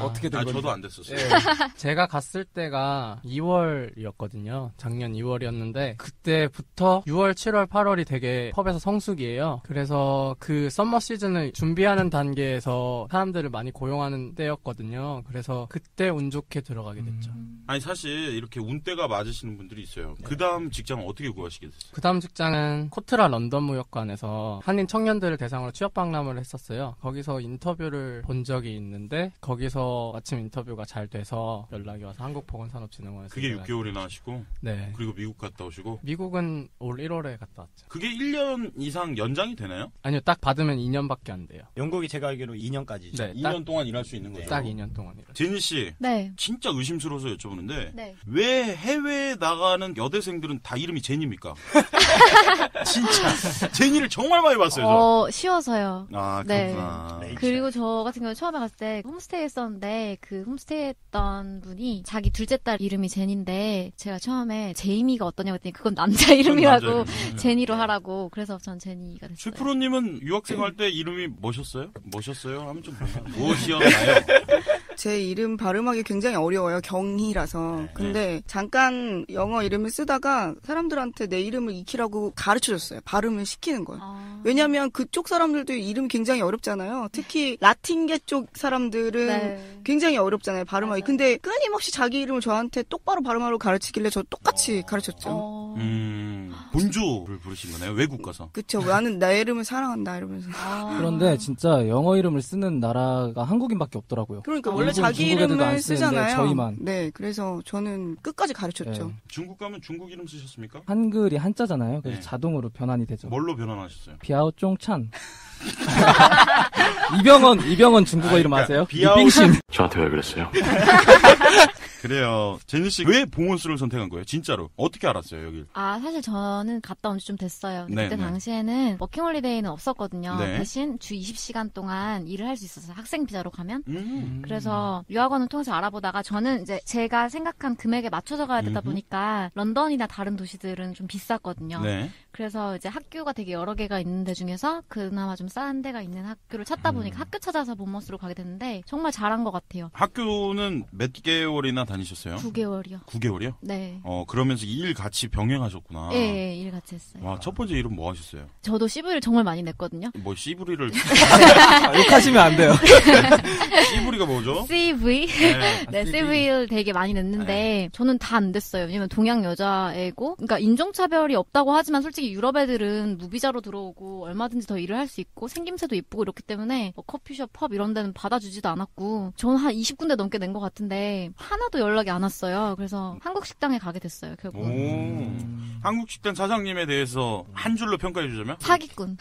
어떻게 된 거죠? 저도 안 됐었어요. 네. 제가 갔을 때가 2월이었거든요. 작년 2월이었는데 그때부터 6월, 7월, 8월이 되게 펍에서 성수기예요. 그래서 그 썸머 시즌을 준비하는 단계에서 사람들을 많이 고용하는 때였거든요. 그래서 그때 운 좋게 들어가게 됐죠. 아니 사실 이렇게 운때가 맞으시는 분들이 있어요. 그 다음 직장은 어떻게 구하시게 됐어요? 그 다음 직장은 코트라 런던 무역관에서 한인 청년들을 대상으로 취업 박람회를 했었어요. 거기서 인터뷰를 본 적이 있는데 거기서 마침 인터뷰가 잘 돼서 연락이 와서 한국보건산업진흥원에서 그게 6개월이나 하시고 네. 그리고 미국 갔다 오시고 미국은 올 1월에 갔다 왔죠. 그게 1년 이상 연장이 되나요? 아니요. 딱 받으면 2년밖에 안 돼요. 영국이 제가 알기로 2년까지죠. 네, 2년 동안 일할 수 있는 거죠. 딱 2년 동안 일할 수 제니 씨. 네. 진짜 의심스러워서 여쭤보는데 네. 왜 해외에 나가는 여대생들은 다 이름이 제니입니까? 진짜 제니를 정말 많이 봤어요. 저. 쉬워서요. 아, 네. 그렇구나. 그리고 저 같은 경우 처음에 갔을 때 홈스테이 했었는데 그 홈스테이 했던 분이 자기 둘째 딸 이름이 제니인데 제가 처음에 제이미가 어떠냐고 했더니 그건 남자 이름이라고 제니로 하라고. 그래서 전 제니가 됐어요. 슈프로님은 유학생 할 때 이름이 뭐셨어요? 하면 좀 무엇이었나요? 제 이름 발음하기 굉장히 어려워요. 경희라서. 근데 잠깐 영어 이름을 쓰다가 사람들한테 내 이름을 익히라고 가르쳐줬어요. 발음을 시키는 거예요. 왜냐면 그쪽 사람들도 이름이 굉장히 어렵잖아요. 특히 라틴계 쪽 사람들은 굉장히 어렵잖아요. 발음하기. 근데 끊임없이 자기 이름을 저한테 똑바로 발음하라고 가르치길래 저 똑같이 가르쳤죠. 본조를 부르신 거네요. 외국 가서. 그쵸. 나는 내 이름을 사랑한다 이러면서. 그런데 진짜 영어 이름을 쓰는 나라가 한국인밖에 없더라고요. 그러니까 원래 자기 이름을 쓰잖아요. 저희만. 네, 그래서 저는 끝까지 가르쳤죠. 네. 중국 가면 중국 이름 쓰셨습니까? 한글이 한자잖아요. 그래서 자동으로 변환이 되죠. 뭘로 변환하셨어요? 비아오 쫑찬. 이병헌 중국어 이름 아세요? 비아오신. 저한테 왜 그랬어요? 그래요. 제니 씨 왜 봉원수를 선택한 거예요? 진짜로 어떻게 알았어요 여기? 사실 저는 갔다 온 지 좀 됐어요. 그때 네. 당시에는 워킹홀리데이는 없었거든요. 네. 대신 주 20시간 동안 일을 할 수 있었어요. 학생 비자로 가면. 그래서 유학원을 통해서 알아보다가 저는 이제 제가 생각한 금액에 맞춰서 가야 되다 보니까 런던이나 다른 도시들은 좀 비쌌거든요. 네. 그래서 이제 학교가 되게 여러 개가 있는 데 중에서 그나마 좀 싼 데가 있는 학교를 찾다 보니까 학교 찾아서 본머스로 가게 됐는데 정말 잘한 것 같아요. 학교는 몇 개월이나 다니셨어요? 9개월이요. 9개월이요? 네. 그러면서 일 같이 병행하셨구나. 예, 일 같이 했어요. 와, 첫 번째 일은 뭐 하셨어요? 저도 CV를 정말 많이 냈거든요. 뭐 씨부리를 욕하시면 안 돼요. 씨부리가 뭐죠? CV? 네, CV를 되게 많이 냈는데 저는 다 안 됐어요. 왜냐면 동양 여자애고 그러니까 인종차별이 없다고 하지만 솔직히 유럽 애들은 무비자로 들어오고 얼마든지 더 일을 할 수 있고 생김새도 이쁘고 이렇기 때문에 뭐 커피숍, 펍 이런 데는 받아주지도 않았고 저는 한 20군데 넘게 낸 것 같은데 하나도 연락이 안 왔어요. 그래서 한국 식당에 가게 됐어요. 결국. 한국 식당 사장님에 대해서 한 줄로 평가해 주자면? 사기꾼.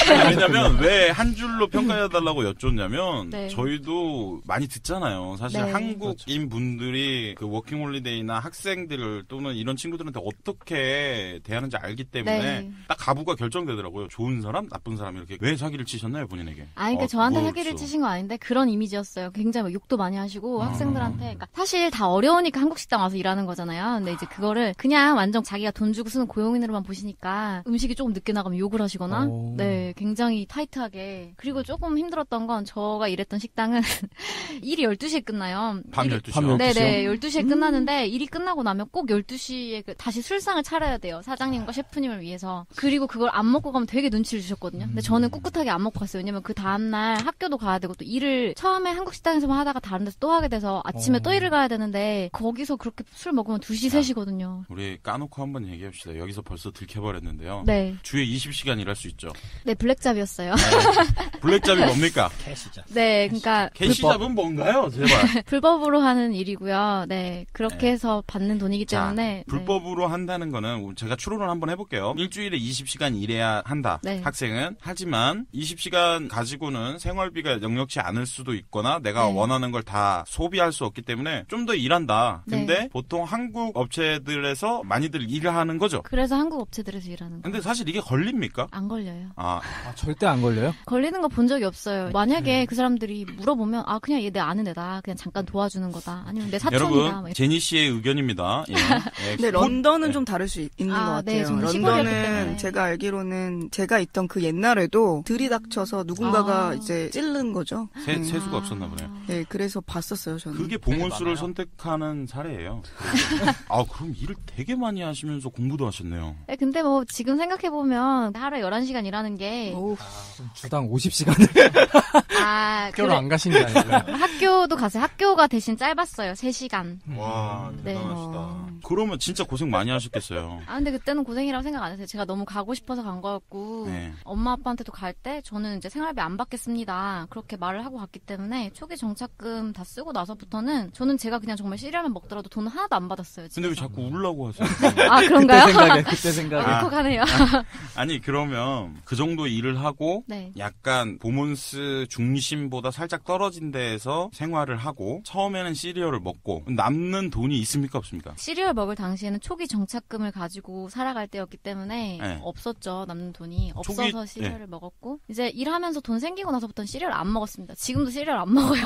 왜냐면 왜 한 줄로 평가해달라고 여쭙냐면 네. 저희도 많이 듣잖아요. 사실 네. 한국인 분들이 그 워킹홀리데이나 학생들을 또는 이런 친구들한테 어떻게 대하는지 알기 때문에 네. 딱 가부가 결정되더라고요. 좋은 사람, 나쁜 사람 이렇게. 왜 사기를 치셨나요, 본인에게? 그러니까 저한테 뭐 사기를 없어. 치신 거 아닌데 그런 이미지였어요. 굉장히 막 욕도 많이 하시고 학생들한테 그러니까 사실 다 어려우니까 한국 식당 와서 일하는 거잖아요. 근데 이제 그거를 그냥 완전 자기가 돈 주고 쓰는 고용인으로만 보시니까 음식이 조금 늦게 나가면 욕을 하시거나 네 네, 굉장히 타이트하게. 그리고 조금 힘들었던 건 저가 일했던 식당은 일이 12시에 끝나요. 밤 12시요? 네네, 12시에 끝나는데 일이 끝나고 나면 꼭 12시에 다시 술상을 차려야 돼요. 사장님과 셰프님을 위해서. 그리고 그걸 안 먹고 가면 되게 눈치를 주셨거든요. 근데 저는 꿋꿋하게 안 먹고 갔어요. 왜냐면 그 다음날 학교도 가야 되고 또 일을 처음에 한국 식당에서만 하다가 다른 데서 또 하게 돼서 아침에 또 일을 가야 되는데 거기서 그렇게 술 먹으면 2시, 3시거든요. 우리 까놓고 한번 얘기합시다. 여기서 벌써 들켜버렸는데요. 네. 주에 20시간 일할 수 있죠. 네, 블랙잡이었어요. 블랙잡이 뭡니까? 캐시잡. 네, 그러니까 캐시잡은 뭔가요? 제발. 불법으로 하는 일이고요. 네, 그렇게 해서 받는 돈이기 때문에 불법으로 한다는 거는 제가 추론을 한번 해볼게요. 일주일에 20시간 일해야 한다. 네. 학생은. 하지만 20시간 가지고는 생활비가 넉넉치 않을 수도 있거나 내가 네. 원하는 걸 다 소비할 수 없기 때문에 좀 더 일한다. 근데 네. 보통 한국 업체들에서 많이들 일을 하는 거죠. 그래서 한국 업체들에서 일하는 거. 근데 사실 이게 걸립니까? 안 걸려요. 절대 안 걸려요? 걸리는 거 본 적이 없어요. 만약에 그 사람들이 물어보면 그냥 얘 내 아는 애다. 그냥 잠깐 도와주는 거다. 아니면 내 사촌이다. 여러분, 제니 씨의 의견입니다. 예. 근데 런던은 좀 다를 수 있는 것 같아요. 네, 저는 시골이었기 때문에. 런던은 제가 알기로는 제가 있던 그 옛날에도 들이닥쳐서 누군가가 이제 찌른 거죠. 세수가 없었나 보네요. 네, 그래서 봤었어요, 저는. 그게 봉원수를 선택하는 사례예요. 그럼 일을 되게 많이 하시면서 공부도 하셨네요. 네, 근데 뭐 지금 생각해보면 하루에 11시간 일하는 게 주당 50시간을 학교로 안 가신 게 아니고요. 학교도 가세요. 학교가 대신 짧았어요. 3시간. 와, 네. 대단하시다. 그러면 진짜 고생 많이 하셨겠어요. 근데 그때는 고생이라고 생각 안 했어요. 제가 너무 가고 싶어서 간 거였고 네. 엄마 아빠한테도 갈 때 저는 이제 생활비 안 받겠습니다. 그렇게 말을 하고 갔기 때문에 초기 정착금 다 쓰고 나서부터는 저는 제가 그냥 정말 시리얼만 먹더라도 돈은 하나도 안 받았어요. 근데 왜 집에서. 자꾸 울라고 하세요? 그런가요? 그때 생각에. 울컥하네요. 아니 그러면 그 정도 일을 하고 네. 약간 보몬스 중심보다 살짝 떨어진 데에서 생활을 하고 처음에는 시리얼을 먹고 남는 돈이 있습니까 없습니까? 시리얼 먹을 당시에는 초기 정착금을 가지고 살아갈 때였기 때문에 네. 없었죠. 남는 돈이 없어서 시리얼을 먹었고 이제 일하면서 돈 생기고 나서부터는 시리얼 안 먹었습니다. 지금도 시리얼 안 먹어요.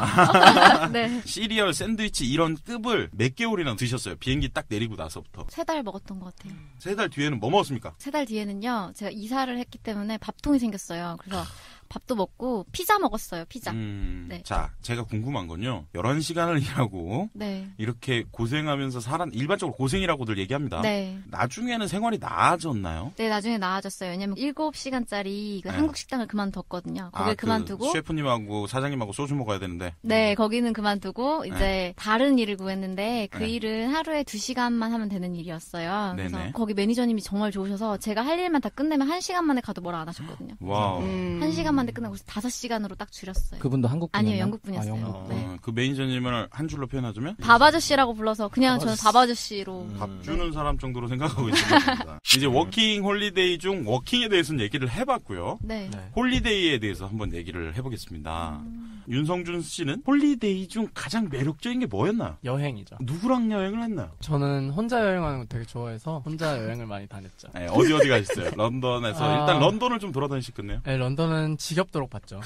네. 시리얼, 샌드위치 이런 급을 몇 개월이나 드셨어요? 비행기 딱 내리고 나서부터. 3달 먹었던 것 같아요. 3달 뒤에는 뭐 먹었습니까? 3달 뒤에는요. 제가 이사를 했기 때문에 밥통이 생겼어요. 그래서 밥도 먹고 피자 먹었어요. 피자. 네. 자, 제가 궁금한 건요. 11시간을 일하고 네. 이렇게 고생하면서 일반적으로 고생이라고들 얘기합니다. 네. 나중에는 생활이 나아졌나요? 네, 나중에 나아졌어요. 왜냐면 7시간짜리 그 한국 식당을 그만뒀거든요. 거길 그만두고 셰프님하고 사장님하고 소주 먹어야 되는데. 네, 거기는 그만두고 이제 다른 일을 구했는데 그 일은 하루에 2시간만 하면 되는 일이었어요. 그래서 네네. 거기 매니저님이 정말 좋으셔서 제가 할 일만 다 끝내면 1시간 만에 가도 뭐라 안 하셨거든요. 와우. 1시간 만에 끝나고 5시간으로 딱 줄였어요. 그분도 한국 분이었나요? 아니요, 영국 분이었어요. 영국. 네. 그 매니저님을 한 줄로 표현하자면? 밥 아저씨라고 불러서 그냥 저는 밥 아저씨로. 밥 주는 사람 정도로 생각하고 있습니다. 이제 워킹 홀리데이 중 워킹에 대해서는 얘기를 해봤고요. 네. 홀리데이에 대해서 한번 얘기를 해보겠습니다. 윤성준 씨는 홀리데이 중 가장 매력적인 게 뭐였나요? 여행이죠. 누구랑 여행을 했나요? 저는 혼자 여행하는 거 되게 좋아해서 혼자 여행을 많이 다녔죠. 네, 어디 가셨어요? 런던에서 일단 런던을 좀 돌아다니셨겠네요. 네, 런던은 지겹도록 봤죠.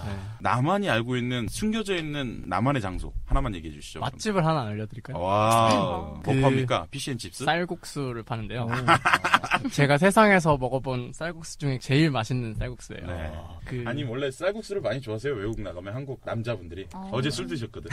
네. 나만이 알고 있는 숨겨져 있는 나만의 장소 하나만 얘기해 주시죠. 맛집을 하나 알려드릴까요? 와, 뭐 팝니까? 피시앤칩스? 쌀국수를 파는데요. 제가 세상에서 먹어본 쌀국수 중에 제일 맛있는 쌀국수예요. 네. 아니 원래 쌀국수를 많이 좋아하세요? 외국 나가면 한국 남자분들이. 어제 술 드셨거든.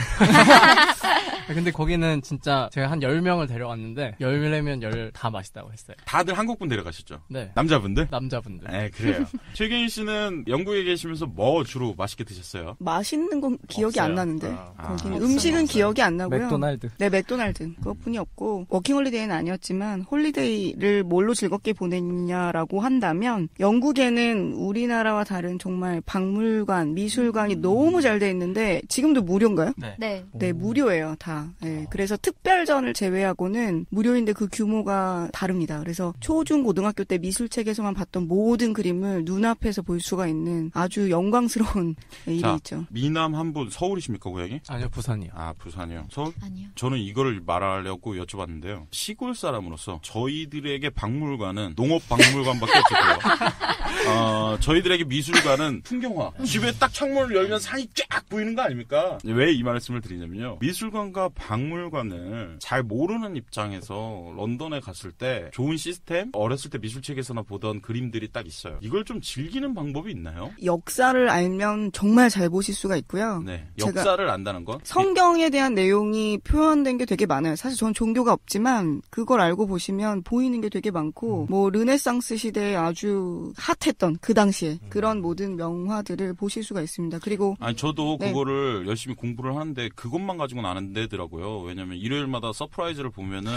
근데 거기는 진짜 제가 한 10명을 데려갔는데 10명이면 10 다 맛있다고 했어요. 다들 한국분 데려가셨죠? 네. 남자분들? 남자분들. 네, 그래요. 최경희 씨는 영국에 계시면서 뭐 주로 맛있게 드셨어요? 맛있는 건 기억이 없어요. 안 나는데 거기는 없어요. 음식은 기억이 안 나고요. 맥도날드. 네, 맥도날드. 그것뿐이 없고 워킹홀리데이는 아니었지만 홀리데이를 뭘로 즐겁게 보냈냐라고 한다면 영국에는 우리나라와 다른 정말 박물관, 미술관이 너무 잘 돼 있는데 지금도 무료인가요? 네. 네, 무료예요, 다. 네, 그래서 특별전을 제외하고는 무료인데 그 규모가 다릅니다. 그래서 초중 고등학교 때 미술책에서만 봤던 모든 그림을 눈앞에서 볼 수가 있는 있는 아주 영광스러운 일이 있죠. 미남 한 분 서울이십니까 고향이? 아니요, 부산이요. 아 부산이요. 서울? 아니요. 저는 이거를 말하려고 여쭤봤는데요. 시골 사람으로서 저희들에게 박물관은 농업박물관밖에 없었고요. 저희들에게 미술관은 풍경화. 집에 딱 창문을 열면 산이 쫙 보이는 거 아닙니까? 왜 이 말씀을 드리냐면요. 미술관과 박물관을 잘 모르는 입장에서 런던에 갔을 때 좋은 시스템, 어렸을 때 미술책에서나 보던 그림들이 딱 있어요. 이걸 좀 즐기는 방법이 있나요? 역사를 알면 정말 잘 보실 수가 있고요. 네. 역사를 안다는 건? 성경에 대한 내용이 표현된 게 되게 많아요. 사실 전 종교가 없지만 그걸 알고 보시면 보이는 게 되게 많고 뭐 르네상스 시대에 아주 핫했던 그 당시에 그런 모든 명화들을 보실 수가 있습니다. 그리고 아니 저도 그거를 열심히 공부를 하는데 그것만 가지고는 안 되더라고요. 왜냐면 일요일마다 서프라이즈를 보면은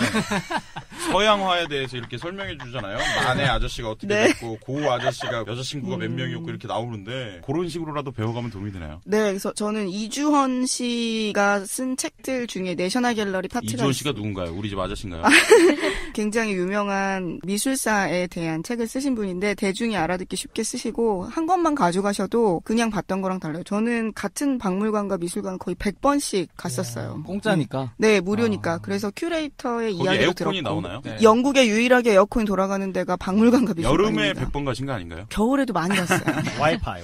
서양화에 대해서 이렇게 설명해 주잖아요. 만해 아저씨가 어떻게 됐고 고 아저씨가 여자친구가 몇 명이었고 이렇게 나오는데 그런 식으로라도 배워가면 도움이 되나요? 네, 그래서 저는 이주헌 씨가 쓴 책들 중에 내셔널 갤러리 파트가 이주헌 씨가 누군가요? 우리 집 아저씨인가요? 굉장히 유명한 미술사에 대한 책을 쓰신 분인데 대중이 알아듣기 쉽게 쓰시고 한 권만 가져가셔도 그냥 봤던 거랑 달라요. 저는 같은 박물관과 미술관 거의 100번씩 갔었어요. 공짜니까. 네, 무료니까. 그래서 큐레이터의 거기 이야기도 에어컨이 들었고. 나오나요? 네. 영국에 유일하게 에어컨이 돌아가는 데가 박물관과 미술관입니다. 여름에 100번 가신 거 아닌가요? 겨울에도 많이 갔어요. 와이파이.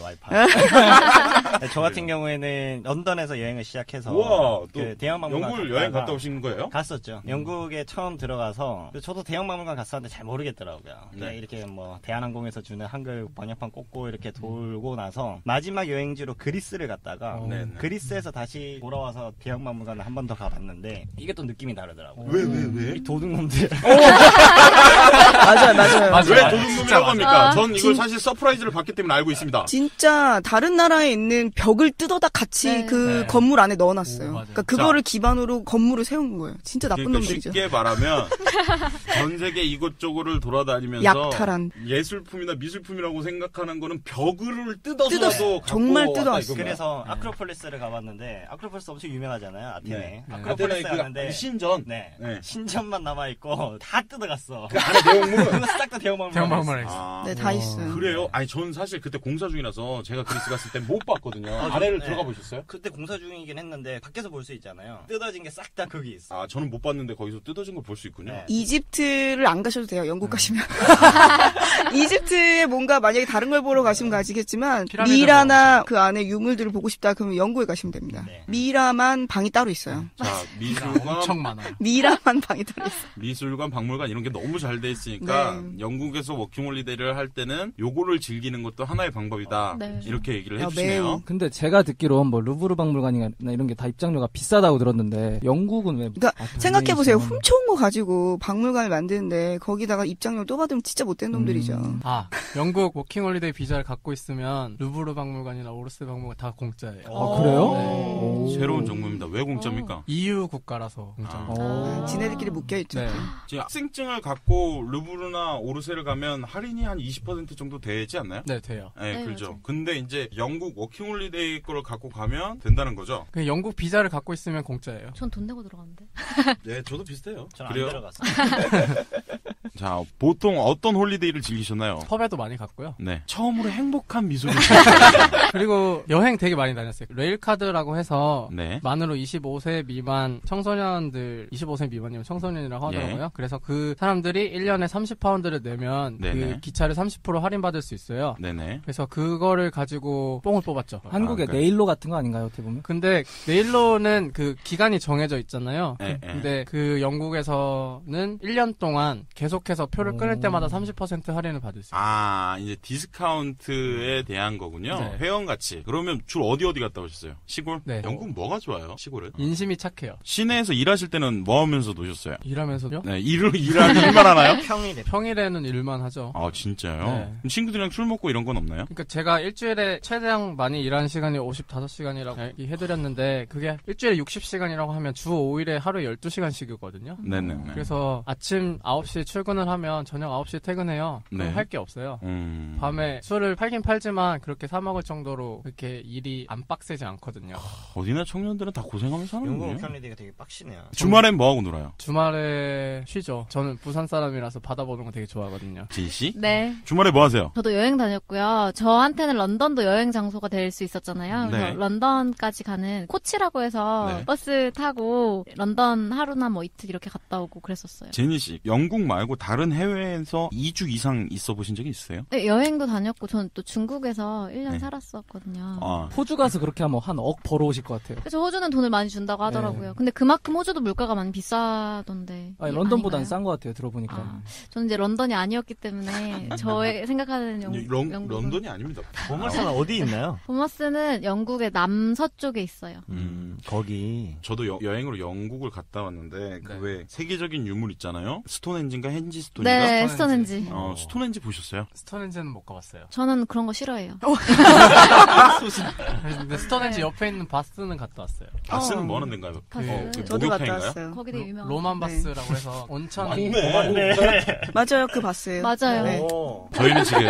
저 같은 경우에는 런던에서 여행을 시작해서 우와, 그 대형박물관 영국을 여행 갔다 오신 거예요? 갔었죠. 영국에 처음 들어가서 저도 대형박물관 갔었는데 잘 모르겠더라고요. 네. 이렇게 뭐 대한항공에서 주는 한글 번역판 꽂고 이렇게 돌고 나서 마지막 여행지로 그리스를 갔다가 네네. 그리스에서 다시 돌아와서 대형박물관을 한 번 더 가봤는데 이게 또 느낌이 다르더라고요. 왜? 이 도둑놈들. 맞아요. 왜 도둑놈이라고 합니까? 전 이걸 사실 서프라이즈를 받기 때문에 알고 있습니다. 진짜 다른 나라에 있는 벽을 뜯어다 같이 네. 그 건물 안에 넣어놨어요. 오, 맞아요. 그러니까 그거를 기반으로 건물을 세운 거예요. 진짜 나쁜 그러니까 놈들이죠. 쉽게 말하면 전 세계 이곳저곳을 돌아다니면서 약탈한. 예술품이나 미술품이라고 생각하는 거는 벽을 뜯어서도 정말 갖고 뜯어왔어요. 왔다 이거구나. 그래서 아크로폴리스를 가봤는데 아크로폴리스 엄청 유명하잖아요. 아테네. 네. 아크로폴리스 아테네 갔는데 그 신전. 네. 네. 신전만 남아있고 다 뜯어갔어. 그 안에 내용물은 그거 싹 다 대형박물관. 대형박물관 있어. 아, 네, 다 있어요. 그래요? 아니 전 사실 그때 공사 중이라서 제가 그리스 갔을 때 못 봤거든요. 안에를 네. 들어가 보셨어요? 그때 공사 중이긴 했는데 밖에서 볼 수 있잖아요. 뜯어진 게 싹 다 거기 있어. 아 저는 못 봤는데 거기서 뜯어진 걸 볼 수 있군요. 네. 이집트를 안 가셔도 돼요. 영국 가시면. 이집트에 뭔가 만약에 다른 걸 보러 가시면 가시겠지만 피라미드 미라나 그 안에 유물들을 보고 싶다 그러면 영국에 가시면 됩니다. 네. 미라만 방이 따로 있어요. 자 미술관, 엄청 많아요. 미라만 방이 따로 있어요. 미술관, 박물관 이런 게 너무 잘 돼 있으니까 네. 영국에서 워킹홀리데이를 할 때는 요거를 즐기는 것도 하나의 방법이다. 네. 이렇게 얘기를 아, 해주시네요. 매우. 근데 제가 듣기로 뭐 루브르 박물관이나 이런 게 다 입장료가 비싸다고 들었는데 영국은 왜? 그러니까 생각해보세요. 훔쳐온 거 가지고 박물관을 만드는데 거기다가 입장료 또 받으면 진짜 못된 놈들이죠. 아, 영국 워킹홀리데이 비자를 갖고 있으면 루브르 박물관이나 오르세 박물관 다 공짜예요. 아, 그래요? 네. 오. 새로운 정보입니다. 왜 공짜입니까? EU 국가라서 공짜입니다. 오. 지네들끼리 묶여있죠. 네. 지금 학생증을 갖고 루브르나 오르세를 가면 할인이 한 20% 정도 되지 않나요? 네, 돼요. 네, 네, 그렇죠. 맞아요. 근데 이제 영국 워킹홀리데이 거를 갖고 가면 된다는 거죠. 그 영국 비자를 갖고 있으면 공짜예요. 전 돈 내고 들어갔는데. 네, 저도 비슷해요. 저는 안 그래요? 들어갔어. 자, 보통 어떤 홀리데이를 즐기셨나요? 펍에도 많이 갔고요. 네. 처음으로 행복한 미소를 그리고 여행 되게 많이 다녔어요. 레일카드라고 해서 네. 만으로 25세 미만 청소년들 25세 미만이면 청소년이라고 하더라고요. 예. 그래서 그 사람들이 1년에 30파운드를 내면 네네. 그 기차를 30% 할인받을 수 있어요. 네네. 그래서 그거를 가지고 뽕을 뽑았죠. 한국의 아, 네일로 같은 거 아닌가요, 어떻게 보면? 근데 네일로는 그 기간이 정해져 있잖아요. 예, 예. 근데 그 영국에서는 1년 동안 계속해서 표를 끊을 때마다 30% 할인을 받을 수 있어요. 아, 이제 디스카운트에 대한 거군요. 네. 회원같이. 그러면 주로 어디 갔다 오셨어요? 시골? 네. 영국 뭐가 좋아요? 시골은? 인심이 착해요. 시내에서 일하실 때는 뭐 하면서 노셨어요? 일하면서요? 네, 일만 하나요? 평일에. 평일에는 일만 하죠. 아, 진짜요? 네. 그럼 친구들이랑 술 먹고 이런 건 없나요? 그러니까 제가 일주일에 최대한 많이 일하는 시간이 55시간이라고 얘기해드렸는데 그게 일주일에 60시간이라고 하면 주 5일에 하루에 12시간씩이거든요. 네네네. 그래서 아침 9시에 출근 출근을 하면 저녁 9시에 퇴근해요. 네. 할 게 없어요. 밤에 술을 팔긴 팔지만 그렇게 사 먹을 정도로 그렇게 일이 안 빡세지 않거든요. 어디나 청년들은 다 고생하면서 하는 영국 거예요. 워킹홀리데이가 되게 빡시네요. 주말엔 뭐하고 놀아요? 주말에 쉬죠. 저는 부산 사람이라서 바다 보는 거 되게 좋아하거든요. 진씨? 네. 주말에 뭐 하세요? 저도 여행 다녔고요. 저한테는 런던도 여행 장소가 될 수 있었잖아요. 그래서 네. 런던까지 가는 코치라고 해서 네. 버스 타고 런던 하루나 뭐 이틀 이렇게 갔다 오고 그랬었어요. 제니씨, 영국 말고 다른 해외에서 2주 이상 있어 보신 적이 있으세요? 네, 여행도 다녔고 저는 또 중국에서 1년 네. 살았었거든요. 아, 호주 가서 그렇게 하면 한 억 벌어오실 것 같아요. 그래서 호주는 돈을 많이 준다고 하더라고요. 네. 근데 그만큼 호주도 물가가 많이 비싸던데. 아니, 런던보다는 아닌가요? 싼 것 같아요. 들어보니까. 아, 저는 이제 런던이 아니었기 때문에 저의 생각하는 영국은 런던이 아닙니다. 보머스는 어디 있나요? 보머스는 영국의 남서쪽에 있어요. 거기. 저도 여행으로 영국을 갔다 왔는데 그 네. 왜 세계적인 유물 있잖아요. 스톤헨지인가 헨지 스톤인가? 네, 스톤헨지. 스톤헨지. 스톤헨지 보셨어요? 스톤헨지는 못 가봤어요. 저는 그런 거 싫어해요. 근데 스톤헨지 옆에 있는 바스는 갔다 왔어요. 바스는 뭐 하는 데인가요? 바스. 그 저도 갔다 목욕탕인가요? 왔어요. 거기 되게 유명한. 로만 바스라고 해서 온천. 맞아요, 그 봤어요. 맞아요. 네. 저희는 지금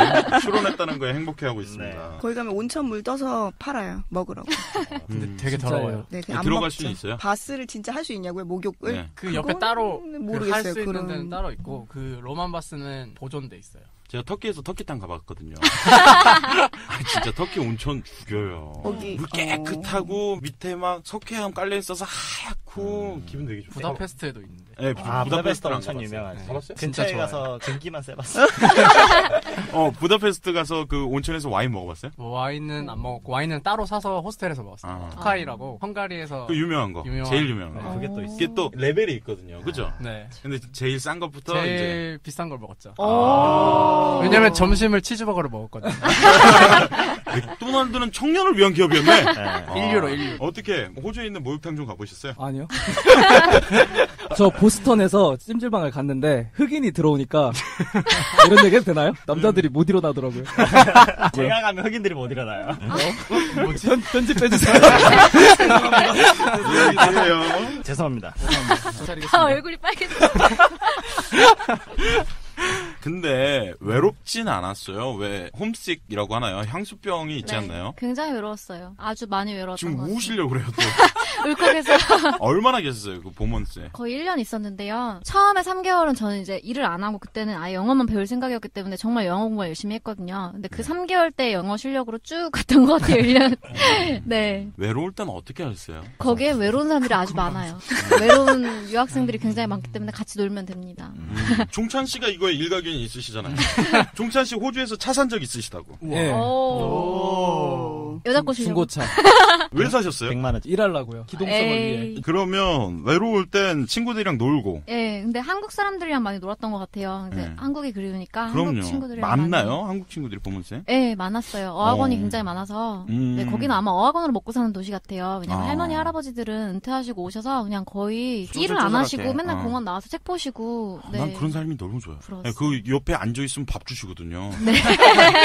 출연했다는 거에 행복해하고 있습니다. 거기 가면 온천 물 떠서 팔아요. 먹으라고. 근데 되게 진짜예요. 더러워요. 네, 그냥 안 들어갈 먹죠. 수는 있어요? 바스를 진짜 할 수 있냐고요? 목욕을? 네. 그 옆에 그거는 따로 모르겠어요. 할 수 있는 그런- 데는 따로 있고 그 로만 바스는 보존돼 있어요. 제가 터키에서 터키탕 가봤거든요. 아, 진짜 터키 온천 죽여요. 거기- 물 깨끗하고 밑에 막 석회암 깔려 있어서 하얗고 기분 되게 좋아요. 부다페스트에도 있는데. 네, 부다페스트 부다페스트랑 온천 가봤어요. 유명하죠. 가봤어요? 진짜 근처에 좋아요. 가서 전기만 쐬봤어. 부다페스트 가서 그 온천에서 와인 먹어봤어요? 와인은 안 먹었고 와인은 따로 사서 호스텔에서 먹었어요. 아. 토카이라고 헝가리에서 그 유명한 거. 유명한- 제일 유명한 거. 네. 그게 또 있어. 이게 또 레벨이 있거든요. 그죠? 네. 근데 제일 싼 것부터 제일 이제 비싼 걸 먹었죠. 왜냐면 왜냐면 점심을 치즈버거를 먹었거든요. 맥도날드는 청년을 위한 기업이었네. 네. 1유로 1유로. 어떻게 호주에 있는 목욕탕 좀 가보셨어요? 아니요. 저 보스턴에서 찜질방을 갔는데 흑인이 들어오니까 이런 얘기 해도 되나요? 남자들이 못 일어나더라고요. 제가 가면 흑인들이 못 일어나요. 편집해주세요. 안녕하세요. 죄송합니다. 아, 얼굴이 빨개져. 근데 외롭진 않았어요. 왜 홈식이라고 하나요? 향수병이 있지 않나요? 굉장히 외로웠어요. 아주 많이 외로웠던 지금 것 같아요. 우시려고 그래요. 또. 울컥해서 얼마나 계셨어요? 그 보먼스에. 거의 1년 있었는데요. 처음에 3개월은 저는 이제 일을 안 하고 그때는 아예 영어만 배울 생각이었기 때문에 정말 영어 공부를 열심히 했거든요. 근데 그 3개월 때 영어 실력으로 쭉 갔던 것 같아요, 1년. 네. 외로울 때는 어떻게 하셨어요? 거기에 외로운 사람들이 아주 많아요. 외로운 유학생들이 굉장히 많기 때문에 같이 놀면 됩니다. 종찬 씨가 이거에 일가견이 있으시잖아요. 종찬 씨 호주에서 차 산 적 있으시다고. 예. 오. 여자 꼬시려고. 중고차. 왜 사셨어요? 100만 원. 일하려고요. 기동성을 위해. 에이. 그러면 외로울 땐 친구들이랑 놀고. 예, 근데 한국 사람들이랑 많이 놀았던 것 같아요. 근데 네. 한국이 그리우니까 그럼요. 한국 친구들이랑 많나요? 많이. 한국 친구들이 보먼스에? 네, 많았어요. 어학원이 어. 굉장히 많아서. 음. 네, 거기는 아마 어학원으로 먹고 사는 도시 같아요. 왜냐면 아. 할머니, 할아버지들은 은퇴하시고 오셔서 그냥 거의 일을 쪼잘쪼잘하게. 안 하시고 맨날 어. 공원 나와서 책 보시고. 네. 난 그런 삶이 너무 좋아요. 부러웠어요. 네, 그 옆에 앉아있으면 밥 주시거든요. 네.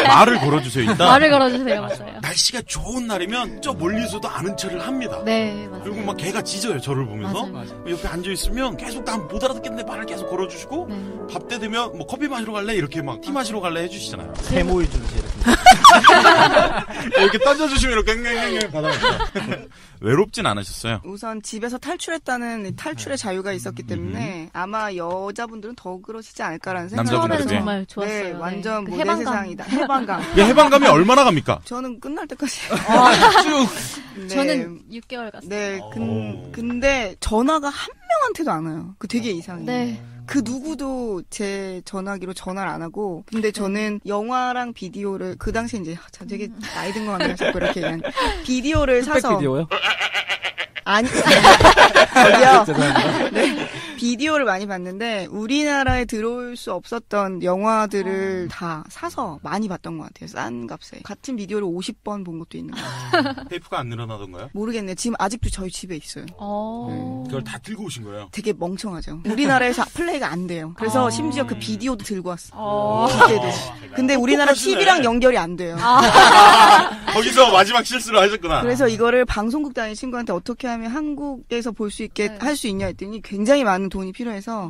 말을 걸어주세요, 일단. 말을 걸어주세요, 맞아요. 날씨가 좋은 날이면 저 멀리서도 아는 척을 합니다. 네, 맞아요. 그리고 막 걔가 짖어요, 저를 보면서. 맞아요. 옆에 앉아있으면 계속 나 못 알아듣겠는데 말을 계속 걸어주시고, 네. 밥 때 되면 뭐 커피 마시러 갈래? 이렇게 막 티 마시러 갈래? 해주시잖아요. 세모일 주듯이 이렇게. 이렇게 던져주시면 이렇게 깽깽깽 받아가요. 외롭진 않으셨어요? 우선 집에서 탈출했다는 탈출의 자유가 있었기 때문에 아마 여자분들은 더 그러시지 않을까라는 생각이 남자분들이. 처음에는 그러게. 정말 좋았어요. 네, 완전 그 모대 해방감. 세상이다. 해방감. 이 해방감이 얼마나 갑니까? 저는 끝날 때까지. 네. 저는 6개월 갔어요. 네, 근데 전화가 한 명한테도 안 와요. 그 되게 이상해요. 네. 그 누구도 제 전화기로 전화를 안 하고, 근데 저는 영화랑 비디오를 그 당시에 이제 되게 나이 든 것 같네요. 자꾸 이렇게 그냥 비디오를 흑백 사서 비디오요? 아니 저기요. 죄송합니다. 네. 비디오를 많이 봤는데 우리나라에 들어올 수 없었던 영화들을 다 사서 많이 봤던 것 같아요. 싼 값에. 같은 비디오를 50번 본 것도 있는 것 같아요. 테이프가 안 늘어나던가요? 모르겠네요. 지금 아직도 저희 집에 있어요. 그걸 다 들고 오신 거예요? 되게 멍청하죠. 우리나라에서 플레이가 안 돼요. 그래서 심지어 그 비디오도 들고 왔어. 그때도. 근데 우리나라 똑똑하시네. TV랑 연결이 안 돼요. 거기서 마지막 실수를 하셨구나. 그래서 이거를 방송국 다니는 친구한테 어떻게 하면 한국에서 볼 수 있게 할 수 있냐 했더니 굉장히 많은 돈이 필요해서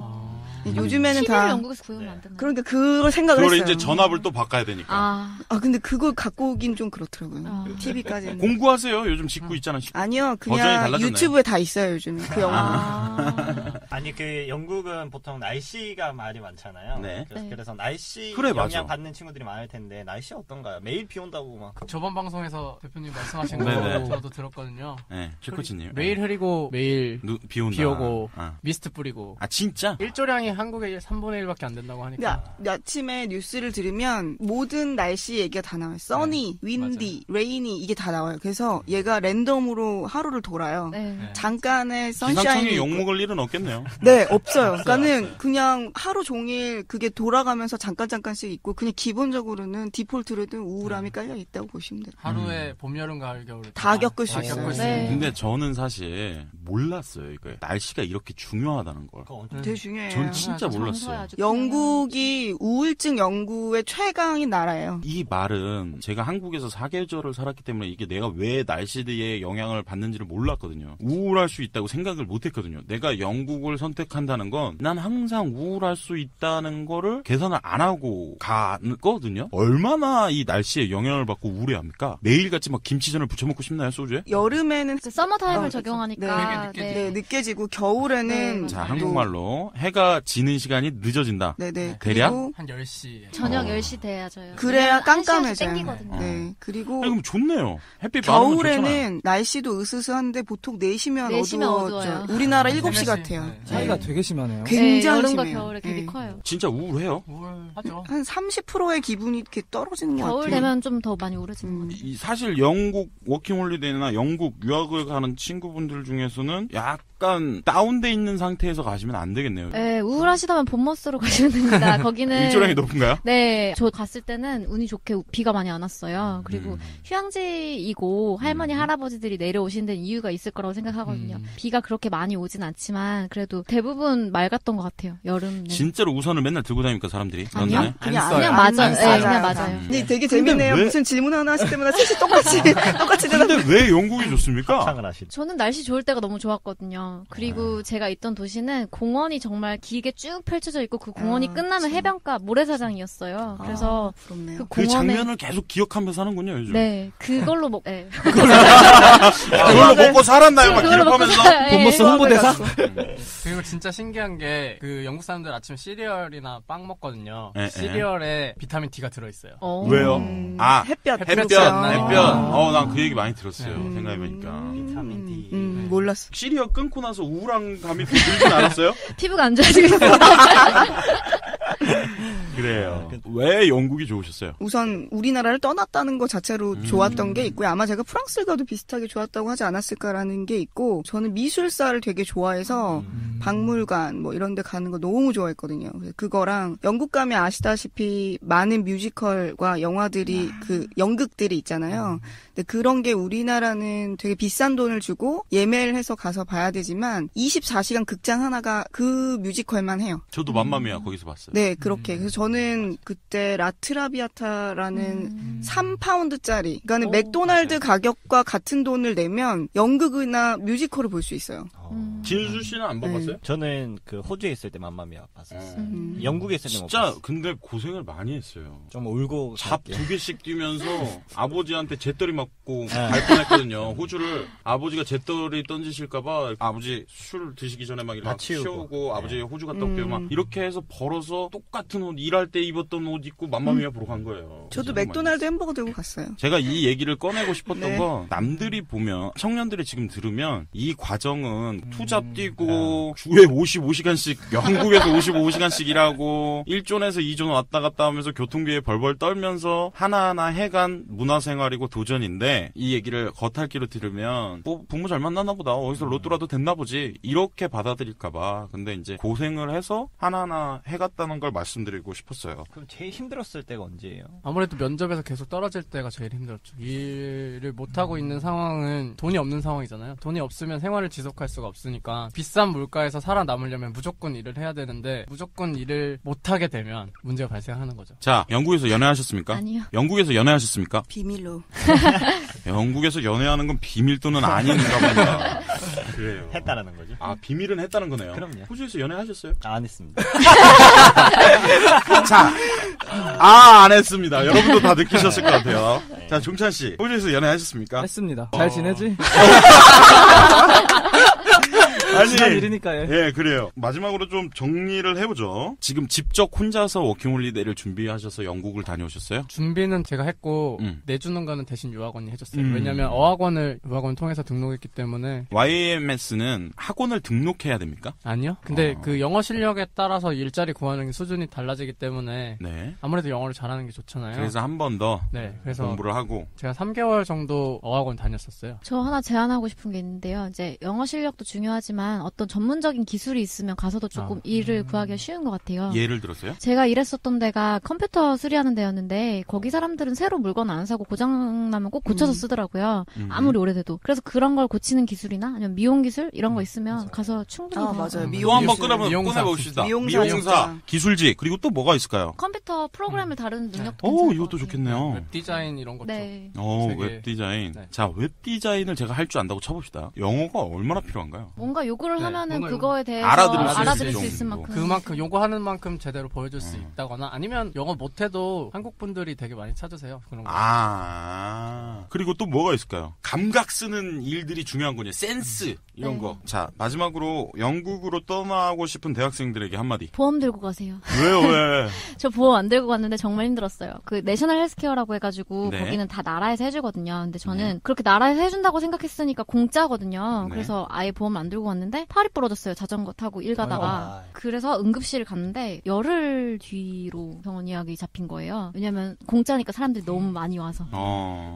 요즘에는 TV를 다 영국에서 구하면 안 되나요? 그러니까 그걸 생각을 그걸 했어요. 이제 전압을 또 바꿔야 되니까. 근데 그걸 갖고 오긴 좀 그렇더라고요. TV까지는. 공부하세요. 요즘 직구 있잖아. 아니요, 버전이 그냥 달라졌네. 유튜브에 다 있어요, 요즘. 그 영화. 아니, 그 영국은 보통 날씨가 말이 많잖아요. 네. 그래서 날씨 그래, 영향 맞아. 받는 친구들이 많을 텐데 날씨 어떤가요? 매일 비 온다고 막. 저번 방송에서 대표님 말씀하신 거 네네. 저도 들었거든요. 네, 최코치님. 매일 흐리고 매일 비 온다. 비 오고 아. 미스트 뿌리고. 아, 진짜? 일조량이 한국의 3분의 1밖에 안 된다고 하니까. 근데 아침에 뉴스를 들으면 모든 날씨 얘기가 다 나와요. 써니, 윈디, 레이니 이게 다 나와요. 그래서 얘가 랜덤으로 하루를 돌아요. 네. 잠깐의 기상청이 선샤인이 욕먹을 일은 없겠네요. 네, 없어요. 그러니까는 그냥 하루 종일 그게 돌아가면서 잠깐씩 있고 그냥 기본적으로는 디폴트로든 우울함이 깔려 있다고 보시면 돼요. 하루에 봄, 여름, 가을, 겨울 다 겪을 수 다 있어요. 겪을 수 네. 있는. 근데 저는 사실 몰랐어요. 이거 날씨가 이렇게 중요하다는 걸. 되게 중요해요. 전 진짜 정서에 몰랐어요. 아주 영국이 우울증 연구의 최강인 나라예요. 이 말은 제가 한국에서 4계절을 살았기 때문에 이게 내가 왜 날씨에 영향을 받는지를 몰랐거든요. 우울할 수 있다고 생각을 못했거든요. 내가 영국을 선택한다는 건 난 항상 우울할 수 있다는 거를 계산을 안 하고 가거든요. 얼마나 이 날씨에 영향을 받고 우울해합니까? 매일같이 막 김치전을 부쳐 먹고 싶나요, 소주에? 여름에는 서머 타임을 그렇죠. 적용하니까 네, 느껴지고 겨울에는 네, 자, 맞아요. 한국말로 해가 지는 시간이 늦어진다. 네네. 대략? 그리고 한 10시. 저녁 10시 돼야 져요. 그래야 한 시간씩 깜깜해져요. 땡기거든요. 네. 그리고 아니, 그럼 좋네요. 햇빛 많으면 좋잖아요. 겨울에는 날씨도 으스스한데 보통 4시면 4시면 어두워져요. 어두워요. 우리나라 네, 7시 4시. 같아요. 네. 차이가 되게 심하네요. 굉장히 여름과 심해요. 겨울에 되게 네. 커요. 진짜 우울해요. 우울하죠. 한 30%의 기분이 이렇게 떨어지는 것 겨울 같아요. 되면 좀 더 많이 우울해지는 것 같아요. 사실 영국 워킹홀리데이나 영국 유학을 가는 친구분들 중에서는 약간 다운돼 있는 상태에서 가시면 안 되겠네요. 네, 우울하시다면 본머스로 가시면 됩니다. 거기는 일조량이 높은가요? 네, 저 갔을 때는 운이 좋게 비가 많이 안 왔어요. 그리고 휴양지이고 할머니 할아버지들이 내려오신 데는 이유가 있을 거라고 생각하거든요. 비가 그렇게 많이 오진 않지만 그래도 대부분 맑았던 것 같아요. 여름. 네. 진짜로 우산을 맨날 들고 다니까 사람들이. 아니요. 런던에? 그냥 써요. 그냥 안 맞아요. 써요. 네, 그냥 맞아요. 근데 되게 재밌네요. 왜- 무슨 질문 하나 하실 때마다 셋이 똑같이 대답. 근데 왜 영국이 좋습니까? 창을 하시죠. 저는 날씨 좋을 때가 너무 좋았거든요. 그리고 제가 있던 도시는 공원이 정말 길게 쭉 펼쳐져 있고 그 공원이 끝나면 해변가 모래사장이었어요. 그래서 부럽네요. 그 그 공원에 장면을 계속 기억하면서 하는군요, 요즘. 네, 그걸로 네. 그걸로 먹고 살았나요? 막 그걸로 먹고 기록하면서. 살아요. 본머스 홍보대사? 그리고 진짜 신기한 게 그 영국 사람들 아침에 시리얼이나 빵 먹거든요. 예, 예. 시리얼에 비타민 D가 들어있어요. 왜요? 아, 햇볕. 햇볕, 그렇죠. 난 그 얘기 많이 들었어요. 생각해보니까. 비타민 D. 몰랐어. 시리얼 끊고 나서 우울한 감이 들진 않았어요? 피부가 안 좋아지겠어요. 그래요. 왜 영국이 좋으셨어요? 우선 우리나라를 떠났다는 것 자체로 좋았던 게 있고요. 아마 제가 프랑스를 가도 비슷하게 좋았다고 하지 않았을까라는 게 있고, 저는 미술사를 되게 좋아해서 박물관 뭐 이런 데 가는 거 너무 좋아했거든요. 그래서 그거랑 영국 가면 아시다시피 많은 뮤지컬과 영화들이 그 연극들이 있잖아요. 근데 그런 게 우리나라는 되게 비싼 돈을 주고 예매를 해서 가서 봐야 되지만 24시간 극장 하나가 그 뮤지컬만 해요. 저도 맘마미아 거기서 봤어요. 네, 그렇게. 그래서 저는 그때 라트라비아타라는 3파운드짜리, 그러니까는 맥도날드 가격과 같은 돈을 내면 연극이나 뮤지컬을 볼 수 있어요. 진수 씨는 안 봐봤어요? 저는 그 호주에 있을 때 맘마미아 봤었어요. 음. 영국에 있을 때 못 진짜 봤어요. 근데 고생을 많이 했어요. 좀 울고 잡 갈게요. 2개씩 뛰면서 아버지한테 재떨이 맞고 갈 뻔했거든요. 호주를 아버지가 재떨이 던지실까봐 아버지 술 드시기 전에 막 이렇게 치우고. 치우고 아버지 호주 갔다 올게요. 막 이렇게 해서 벌어서 똑같은 옷 일할 때 입었던 옷 입고 맘마미아 보러 간 거예요. 저도 고생을 맥도날드 햄버거 들고 갔어요. 제가 이 얘기를 꺼내고 싶었던 네. 건 남들이 보면 청년들이 지금 들으면 이 과정은 투잡 뛰고 주에 55시간씩 영국에서 55시간씩 일하고 1존에서 2존 왔다 갔다 하면서 교통비에 벌벌 떨면서 하나하나 해간 문화생활이고 도전인데 이 얘기를 겉핥기로 들으면 뭐 부모 잘 만났나 보다 어디서 로또라도 됐나 보지 이렇게 받아들일까봐 근데 이제 고생을 해서 하나하나 해갔다는 걸 말씀드리고 싶었어요. 그럼 제일 힘들었을 때가 언제예요? 아무래도 면접에서 계속 떨어질 때가 제일 힘들었죠. 일을 못하고 있는 상황은 돈이 없는 상황이잖아요. 돈이 없으면 생활을 지속할 수가 수가 없으니까 비싼 물가에서 살아남으려면 무조건 일을 해야 되는데 무조건 일을 못하게 되면 문제가 발생하는 거죠. 자, 영국에서 연애하셨습니까? 아니요. 영국에서 연애하셨습니까? 비밀로. 영국에서 연애하는 건 비밀도는 아닌가 봅니다. 그래요. 했다라는 거죠. 아, 비밀은 했다는 거네요. 그럼요. 호주에서 연애하셨어요? 안 했습니다. 자, 안 했습니다. 여러분도 다 느끼셨을 것 같아요. 자, 종찬 씨, 호주에서 연애하셨습니까? 했습니다. 잘 지내지? 지난 일이니까. 예, 그래요. 마지막으로 좀 정리를 해보죠. 지금 직접 혼자서 워킹홀리데이를 준비하셔서 영국을 다녀오셨어요? 준비는 제가 했고 내주는 거는 대신 유학원이 해줬어요. 왜냐면 유학원 통해서 등록했기 때문에. YMS는 학원을 등록해야 됩니까? 아니요. 근데 그 영어 실력에 따라서 일자리 구하는 수준이 달라지기 때문에 네. 아무래도 영어를 잘하는 게 좋잖아요. 그래서 한 번 더 그래서 공부를 하고. 제가 3개월 정도 어학원 다녔었어요. 저 하나 제안하고 싶은 게 있는데요. 이제 영어 실력도 중요하지만 어떤 전문적인 기술이 있으면 가서도 조금 일을 구하기가 쉬운 것 같아요. 예를 들었어요? 제가 일했었던 데가 컴퓨터 수리하는 데였는데 거기 사람들은 새로 물건 안 사고 고장나면 꼭 고쳐서 쓰더라고요. 아무리 오래돼도. 그래서 그런 걸 고치는 기술이나 아니면 미용 기술 이런 거 있으면 맞아요. 가서 충분히 맞아요. 또 한번 꺼내봅시다. 미용사, 기술직, 그리고 또 뭐가 있을까요? 컴퓨터 프로그램을 다루는 능력도 오, 괜찮을 이것도 것 같아요. 좋겠네요. 웹 디자인 이런 것도. 네. 웹 디자인. 네. 자, 웹 디자인을 제가 할 줄 안다고 쳐봅시다. 영어가 얼마나 필요한가요? 뭔가 요구를 하면은 뭔가 그거에 대해서 알아들을 수 있을 있을 만큼. 그만큼 요구하는 만큼 제대로 보여줄 수 있다거나 아니면 영어 못해도 한국 분들이 되게 많이 찾으세요. 그런 거. 그리고 또 뭐가 있을까요? 감각 쓰는 일들이 중요한 거냐. 센스 이런 네. 거. 자, 마지막으로 영국으로 떠나고 싶은 대학생들에게 한마디. 보험 들고 가세요. 왜요? 왜? 저 보험 안 들고 갔는데 정말 힘들었어요. 그 내셔널 헬스케어라고 해가지고 네. 거기는 다 나라에서 해주거든요. 근데 저는 그렇게 나라에서 해준다고 생각했으니까 공짜거든요. 네. 그래서 아예 보험 안 들고 갔는데 팔이 부러졌어요. 자전거 타고 일 가다가. 그래서 응급실 갔는데 열흘 뒤로 병원 예약이 잡힌 거예요. 왜냐면 공짜니까 사람들이 너무 많이 와서.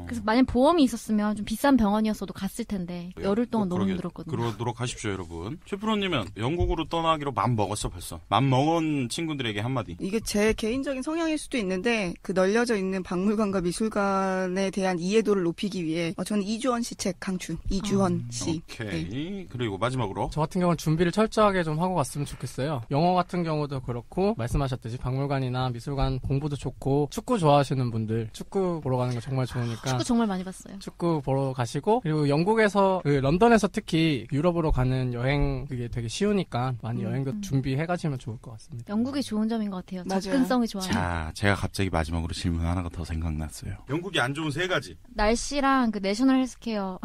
그래서 만약 보험이 있었으면 좀 비싼 병원이었어도 갔을 텐데 열흘 동안 너무 힘들었거든요. 그러도록 하십시오, 여러분. 셰프로님은 영국으로 떠나기로 맘 먹었어, 벌써. 맘 먹은 친구들에게 한마디. 이게 제 개인적인 성향일 수도 있는데 그 널려져 있는 박물관과 미술관에 대한 이해도를 높이기 위해 저는 이주헌 씨 책 강추. 이주헌 씨. 오케이. 네. 그리고 마지막으로. 저 같은 경우는 준비를 철저하게 좀 하고 갔으면 좋겠어요. 영어 같은 경우도 그렇고 말씀하셨듯이 박물관이나 미술관 공부도 좋고 축구 좋아하시는 분들 축구 보러 가는 거 정말 좋으니까 축구 정말 많이 봤어요. 축구 보러 가시고 그리고 영국에서 런던에서 특히 유럽으로 가는 여행 그게 되게 쉬우니까 많이 여행도 준비해 가시면 좋을 것 같습니다. 영국이 좋은 점인 것 같아요. 맞아요. 접근성이 좋아요. 자, 제가 갑자기 마지막으로 질문 하나가 더 생각났어요. 영국이 안 좋은 세 가지. 날씨랑 그 내셔널 헬스케어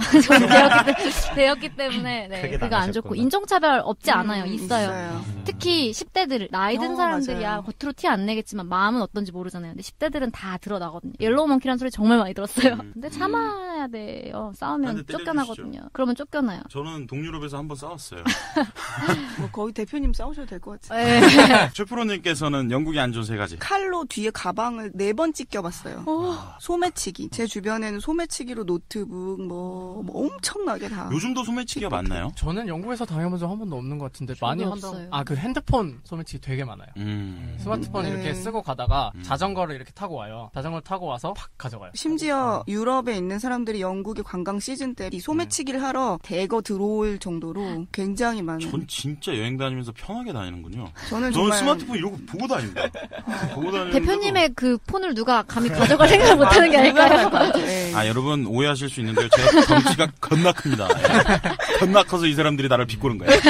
되었기 때문에 크게 그거 안 좋고 인종차별 없지 않아요. 있어요. 특히 10대들 나이 든 사람들이야 맞아요. 겉으로 티 안 내겠지만 마음은 어떤지 모르잖아요. 근데 10대들은 다 드러나거든요. 옐로우 몽키라는 소리 정말 많이 들었어요. 근데 참아야 돼요. 싸우면 나한테 쫓겨나거든요. 그러면 쫓겨나요. 저는 동유럽에서 한번 싸웠어요. 뭐 거의 대표님 싸우셔도 될 것 같아요. 네. 최프로님께서는 영국이 안 좋은 세 가지. 칼로 뒤에 가방을 4번 찢겨봤어요. 소매치기. 제 주변에는 소매치기로 노트북 뭐 엄청나게 다. 요즘도 소매치기가 많나요? 저는 영국에서 당해본 적 한 번도 없는 것 같은데 많이 한다고. 없어요. 그 핸드폰 소매치기 되게 많아요. 스마트폰 이렇게 쓰고 가다가 자전거를 이렇게 타고 와요. 자전거를 타고 와서 팍 가져가요. 심지어 유럽에 있는 사람들이 영국의 관광 시즌 때 이 소매치기를 하러 대거 들어올 정도로 굉장히 많은. 전 진짜 여행 다니면서 편하게 다니는군요. 저는 저는 정말 스마트폰 이러고 보고 다닙니다. 보고 다니는데도 대표님의 그 폰을 누가 감히 가져갈 생각을 못하는 게 아닐까요? 네. 여러분 오해하실 수 있는데요. 제가 덩치가 겁나 큽니다. 겁나 커서 이 사람들이 나를 비꼬는 거예요.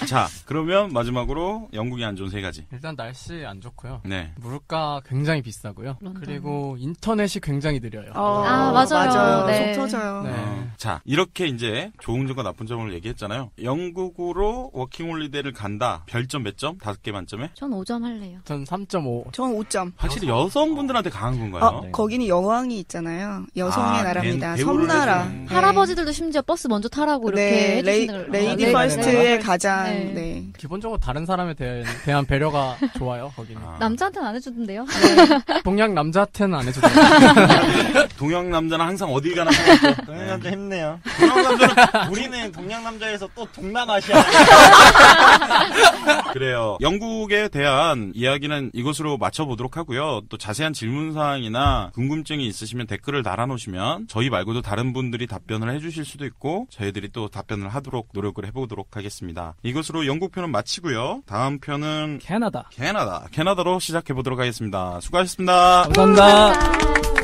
자, 그러면 마지막으로 영국이 안 좋은 세 가지. 일단 날씨 안 좋고요. 네. 물가 굉장히 비싸고요. 런던. 그리고 인터넷이 굉장히 느려요. 맞아요. 네. 속 터져요. 네. 자, 이렇게 이제 좋은 점과 나쁜 점을 얘기했잖아요. 영국으로 워킹홀리데이를 간다. 별점 몇 점? 5개 만점에? 전 5점 할래요. 전 3.5. 전 5점. 확실히 여성분들한테 강한 건가요? 거기는 여왕이 있잖아요. 여성의 나라입니다. 대우를 섬나라. 해주는. 네. 할아버지들도 심지어 버스 먼저 타라고 이렇게 네, 해주시는 레이디 네, 퍼스트의 네. 가장 네. 네. 기본적으로 다른 사람에 대한 배려가 좋아요, 거기는. 남자한테는 안 해주던데요? 동양 남자한테는 안 해주더라고요. 동양 남자는 항상 어딜 가나 동양 남자 힘내요. 동양 남자는 우리는 동양 남자에서 또 동남아시아. 그래요. 영국에 대한 이야기는 이것으로 마쳐보도록 하고요. 또 자세한 질문사항이나 궁금증이 있으시면 댓글을 달아놓으시면 저희 말고도 다른 분들이 답변을 해주실 수도 있고 저희들이 또 답변을 하도록 노력을 해보도록 하겠습니다. 이것으로 영국 편은 마치고요. 다음 편은 캐나다로 시작해보도록 하겠습니다. 수고하셨습니다. 감사합니다.